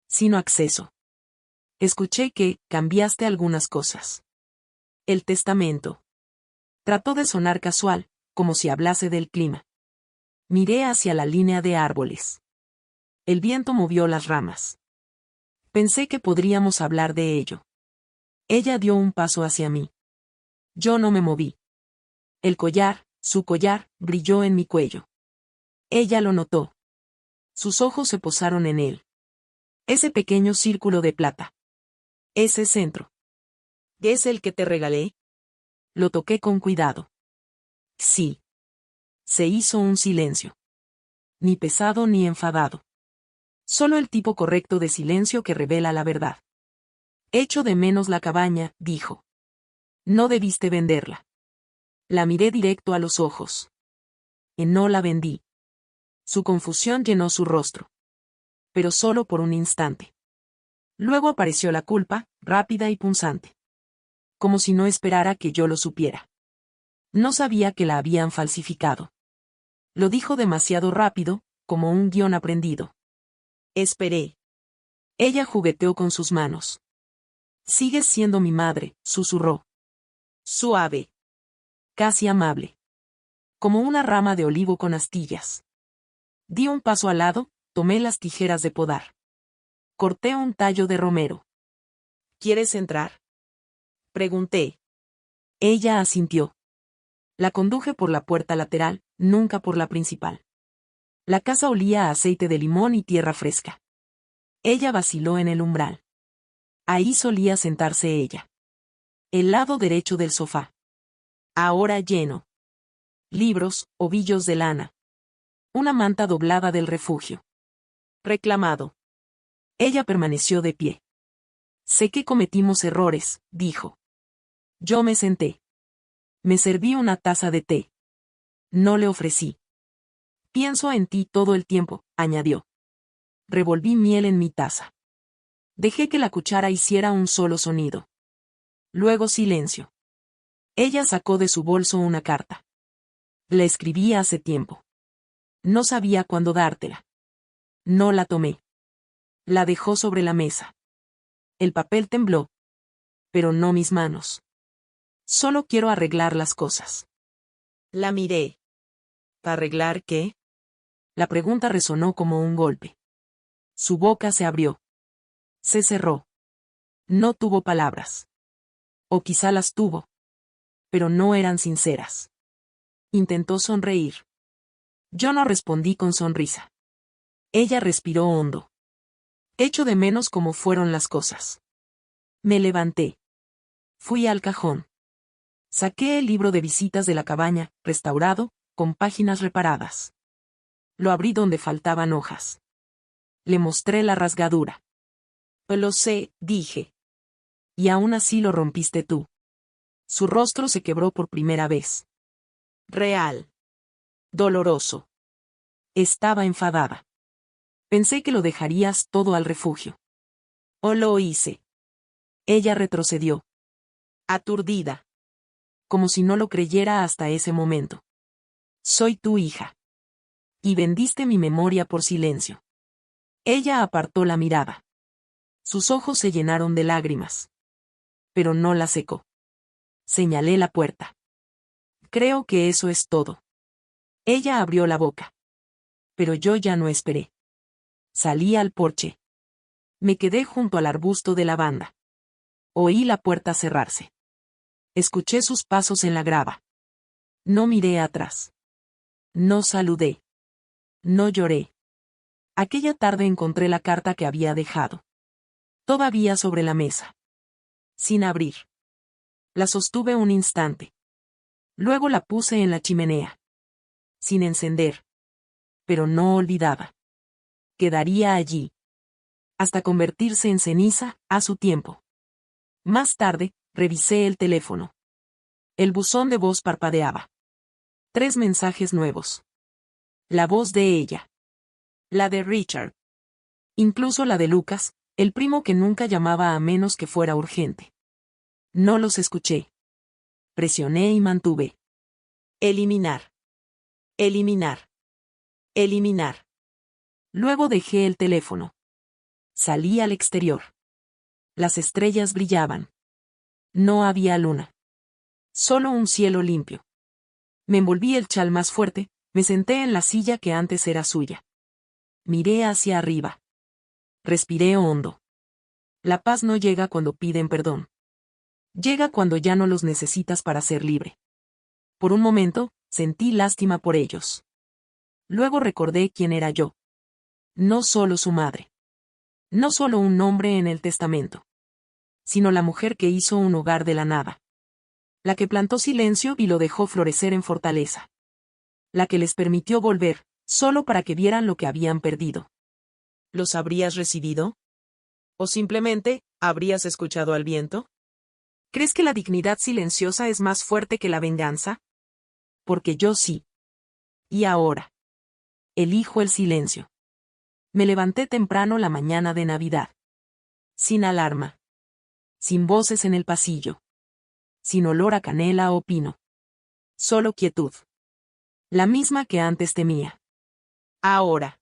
Sino acceso. Escuché que cambiaste algunas cosas. El testamento. Trató de sonar casual, como si hablase del clima. Miré hacia la línea de árboles. El viento movió las ramas. Pensé que podríamos hablar de ello. Ella dio un paso hacia mí. Yo no me moví. El collar, su collar, brilló en mi cuello. Ella lo notó. Sus ojos se posaron en él. Ese pequeño círculo de plata. Ese centro. ¿Es el que te regalé? Lo toqué con cuidado. Sí. Se hizo un silencio. Ni pesado ni enfadado. Solo el tipo correcto de silencio que revela la verdad. Echo de menos la cabaña, dijo. No debiste venderla. La miré directo a los ojos. Y no la vendí. Su confusión llenó su rostro. Pero solo por un instante. Luego apareció la culpa, rápida y punzante. Como si no esperara que yo lo supiera. No sabía que la habían falsificado. Lo dijo demasiado rápido, como un guión aprendido. Esperé. Ella jugueteó con sus manos. Sigues siendo mi madre, susurró. Suave. Casi amable. Como una rama de olivo con astillas. Di un paso al lado, tomé las tijeras de podar. Corté un tallo de romero. ¿Quieres entrar? Pregunté. Ella asintió. La conduje por la puerta lateral, nunca por la principal. La casa olía a aceite de limón y tierra fresca. Ella vaciló en el umbral. Ahí solía sentarse ella. El lado derecho del sofá. Ahora lleno. Libros, ovillos de lana. Una manta doblada del refugio. Reclamado. Ella permaneció de pie. Sé que cometimos errores, dijo. Yo me senté. Me serví una taza de té. No le ofrecí. Pienso en ti todo el tiempo, añadió. Revolví miel en mi taza. Dejé que la cuchara hiciera un solo sonido. Luego silencio. Ella sacó de su bolso una carta. La escribí hace tiempo. No sabía cuándo dártela. No la tomé. La dejó sobre la mesa. El papel tembló. Pero no mis manos. Solo quiero arreglar las cosas. La miré. ¿Arreglar qué? La pregunta resonó como un golpe. Su boca se abrió. Se cerró. No tuvo palabras. O quizá las tuvo. Pero no eran sinceras. Intentó sonreír. Yo no respondí con sonrisa. Ella respiró hondo. Echo de menos cómo fueron las cosas. Me levanté. Fui al cajón. Saqué el libro de visitas de la cabaña, restaurado, con páginas reparadas. Lo abrí donde faltaban hojas. Le mostré la rasgadura. Lo sé, dije. Y aún así lo rompiste tú. Su rostro se quebró por primera vez. Real. Doloroso. Estaba enfadada. Pensé que lo dejarías todo al refugio. O lo hice. Ella retrocedió. Aturdida. Como si no lo creyera hasta ese momento. Soy tu hija. Y vendiste mi memoria por silencio. Ella apartó la mirada. Sus ojos se llenaron de lágrimas. Pero no la secó. Señalé la puerta. Creo que eso es todo. Ella abrió la boca. Pero yo ya no esperé. Salí al porche. Me quedé junto al arbusto de lavanda. Oí la puerta cerrarse. Escuché sus pasos en la grava. No miré atrás. No saludé. No lloré. Aquella tarde encontré la carta que había dejado. Todavía sobre la mesa. Sin abrir. La sostuve un instante. Luego la puse en la chimenea. Sin encender. Pero no olvidaba. Quedaría allí. Hasta convertirse en ceniza, a su tiempo. Más tarde, revisé el teléfono. El buzón de voz parpadeaba. 3 mensajes nuevos. La voz de ella. La de Richard. Incluso la de Lucas, el primo que nunca llamaba a menos que fuera urgente. No los escuché. Presioné y mantuve. Eliminar. Eliminar. Eliminar. Luego dejé el teléfono. Salí al exterior. Las estrellas brillaban. No había luna. Solo un cielo limpio. Me envolví el chal más fuerte, me senté en la silla que antes era suya. Miré hacia arriba. Respiré hondo. La paz no llega cuando piden perdón. Llega cuando ya no los necesitas para ser libre. Por un momento, sentí lástima por ellos. Luego recordé quién era yo. No solo su madre. No solo un nombre en el testamento. Sino la mujer que hizo un hogar de la nada. La que plantó silencio y lo dejó florecer en fortaleza. La que les permitió volver, solo para que vieran lo que habían perdido. ¿Los habrías recibido? ¿O simplemente, habrías escuchado al viento? ¿Crees que la dignidad silenciosa es más fuerte que la venganza? Porque yo sí. Y ahora. Elijo el silencio. Me levanté temprano la mañana de Navidad. Sin alarma. Sin voces en el pasillo. Sin olor a canela o pino. Solo quietud. La misma que antes temía. Ahora.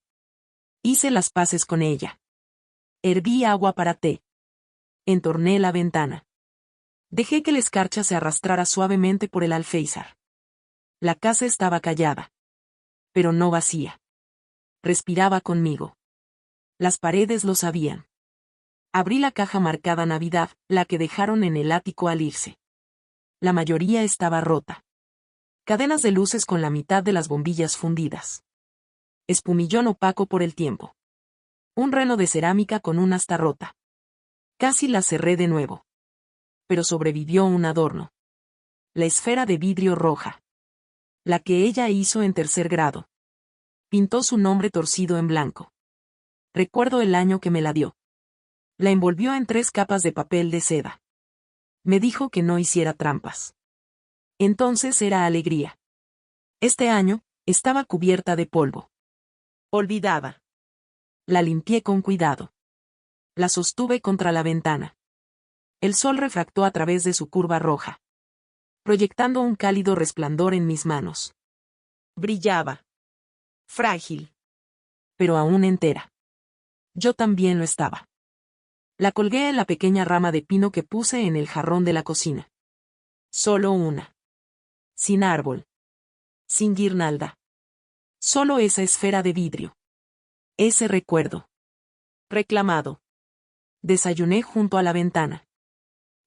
Hice las paces con ella. Herví agua para té. Entorné la ventana. Dejé que la escarcha se arrastrara suavemente por el alféizar. La casa estaba callada. Pero no vacía. Respiraba conmigo. Las paredes lo sabían. Abrí la caja marcada Navidad, la que dejaron en el ático al irse. La mayoría estaba rota. Cadenas de luces con la mitad de las bombillas fundidas. Espumillón opaco por el tiempo. Un reno de cerámica con una asta rota. Casi la cerré de nuevo. Pero sobrevivió un adorno. La esfera de vidrio roja. La que ella hizo en 3er grado. Pintó su nombre torcido en blanco. Recuerdo el año que me la dio. La envolvió en 3 capas de papel de seda. Me dijo que no hiciera trampas. Entonces era alegría. Este año, estaba cubierta de polvo. Olvidada. La limpié con cuidado. La sostuve contra la ventana. El sol refractó a través de su curva roja, proyectando un cálido resplandor en mis manos. Brillaba. Frágil. Pero aún entera. Yo también lo estaba. La colgué en la pequeña rama de pino que puse en el jarrón de la cocina. Solo una. Sin árbol. Sin guirnalda. Solo esa esfera de vidrio. Ese recuerdo. Reclamado. Desayuné junto a la ventana.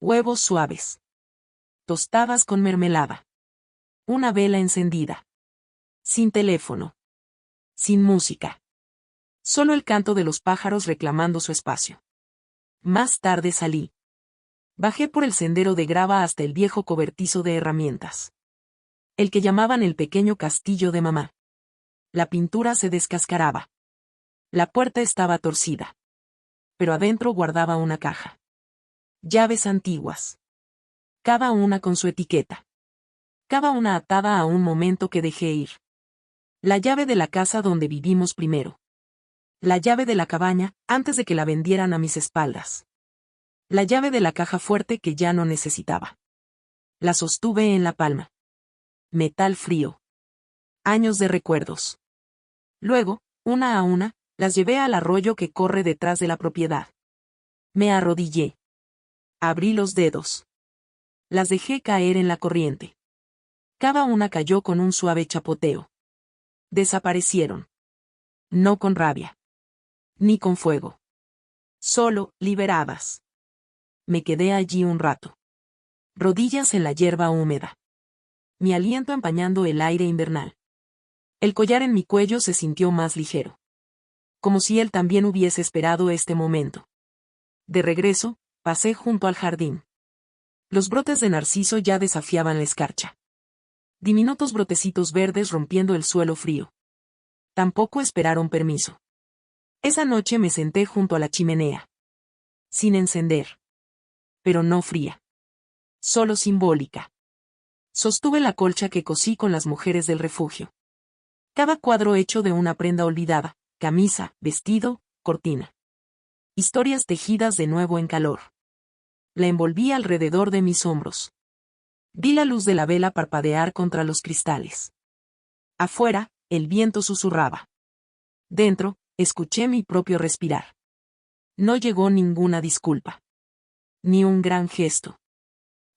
Huevos suaves. Tostadas con mermelada. Una vela encendida. Sin teléfono. Sin música. Solo el canto de los pájaros reclamando su espacio. Más tarde salí. Bajé por el sendero de grava hasta el viejo cobertizo de herramientas. El que llamaban el pequeño castillo de mamá. La pintura se descascaraba. La puerta estaba torcida. Pero adentro guardaba una caja. Llaves antiguas. Cada una con su etiqueta. Cada una atada a un momento que dejé ir. La llave de la casa donde vivimos primero. La llave de la cabaña, antes de que la vendieran a mis espaldas. La llave de la caja fuerte que ya no necesitaba. La sostuve en la palma. Metal frío. Años de recuerdos. Luego, una a una, las llevé al arroyo que corre detrás de la propiedad. Me arrodillé. Abrí los dedos. Las dejé caer en la corriente. Cada una cayó con un suave chapoteo. Desaparecieron. No con rabia. Ni con fuego. Solo, liberadas. Me quedé allí un rato. Rodillas en la hierba húmeda. Mi aliento empañando el aire invernal. El collar en mi cuello se sintió más ligero. Como si él también hubiese esperado este momento. De regreso, pasé junto al jardín. Los brotes de narciso ya desafiaban la escarcha. Diminutos brotecitos verdes rompiendo el suelo frío. Tampoco esperaron permiso. Esa noche me senté junto a la chimenea. Sin encender. Pero no fría. Solo simbólica. Sostuve la colcha que cosí con las mujeres del refugio. Cada cuadro hecho de una prenda olvidada, camisa, vestido, cortina. Historias tejidas de nuevo en calor. La envolví alrededor de mis hombros. Vi la luz de la vela parpadear contra los cristales. Afuera, el viento susurraba. Dentro, escuché mi propio respirar. No llegó ninguna disculpa. Ni un gran gesto.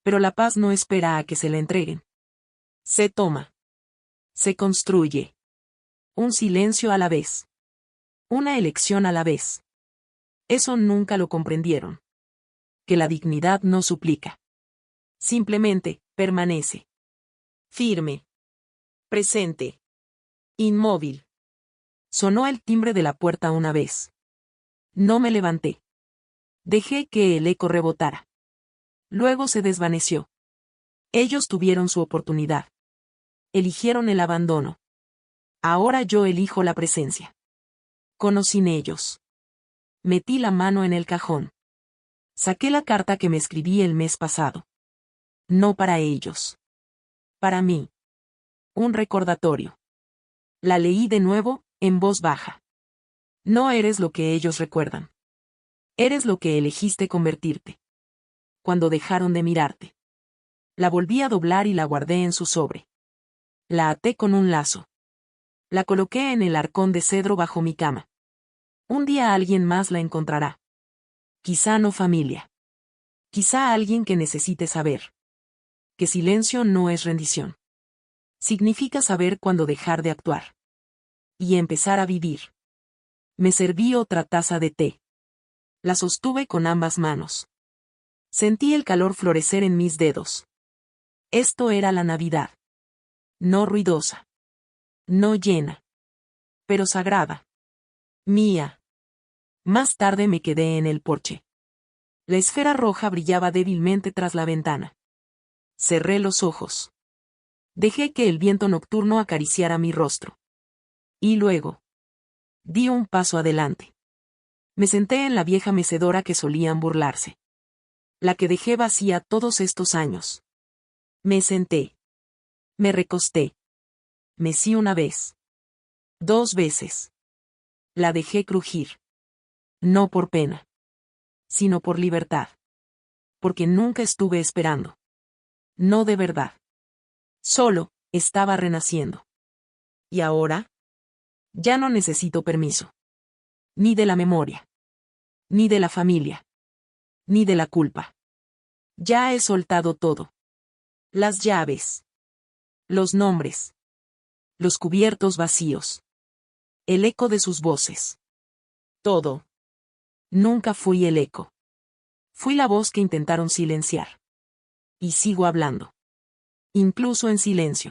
Pero la paz no espera a que se la entreguen. Se toma. Se construye. Un silencio a la vez. Una elección a la vez. Eso nunca lo comprendieron. Que la dignidad no suplica. Simplemente, permanece. Firme. Presente. Inmóvil. Sonó el timbre de la puerta una vez. No me levanté. Dejé que el eco rebotara. Luego se desvaneció. Ellos tuvieron su oportunidad. Eligieron el abandono. Ahora yo elijo la presencia. Con o sin ellos. Metí la mano en el cajón. Saqué la carta que me escribí el mes pasado. No para ellos. Para mí. Un recordatorio. La leí de nuevo, en voz baja. No eres lo que ellos recuerdan. Eres lo que elegiste convertirte. Cuando dejaron de mirarte. La volví a doblar y la guardé en su sobre. La até con un lazo. La coloqué en el arcón de cedro bajo mi cama. Un día alguien más la encontrará. Quizá no familia. Quizá alguien que necesite saber. Que silencio no es rendición. Significa saber cuándo dejar de actuar. Y empezar a vivir. Me serví otra taza de té. La sostuve con ambas manos. Sentí el calor florecer en mis dedos. Esto era la Navidad. No ruidosa. No llena. Pero sagrada. Mía. Más tarde me quedé en el porche. La esfera roja brillaba débilmente tras la ventana. Cerré los ojos. Dejé que el viento nocturno acariciara mi rostro. Y luego. Di un paso adelante. Me senté en la vieja mecedora que solían burlarse. La que dejé vacía todos estos años. Me senté. Me recosté. Mecí una vez. 2 veces. La dejé crujir. No por pena. Sino por libertad. Porque nunca estuve esperando. No de verdad. Solo, estaba renaciendo. ¿Y ahora? Ya no necesito permiso. Ni de la memoria. Ni de la familia. Ni de la culpa. Ya he soltado todo. Las llaves. Los nombres. Los cubiertos vacíos. El eco de sus voces. Todo. Nunca fui el eco. Fui la voz que intentaron silenciar. Y sigo hablando. Incluso en silencio.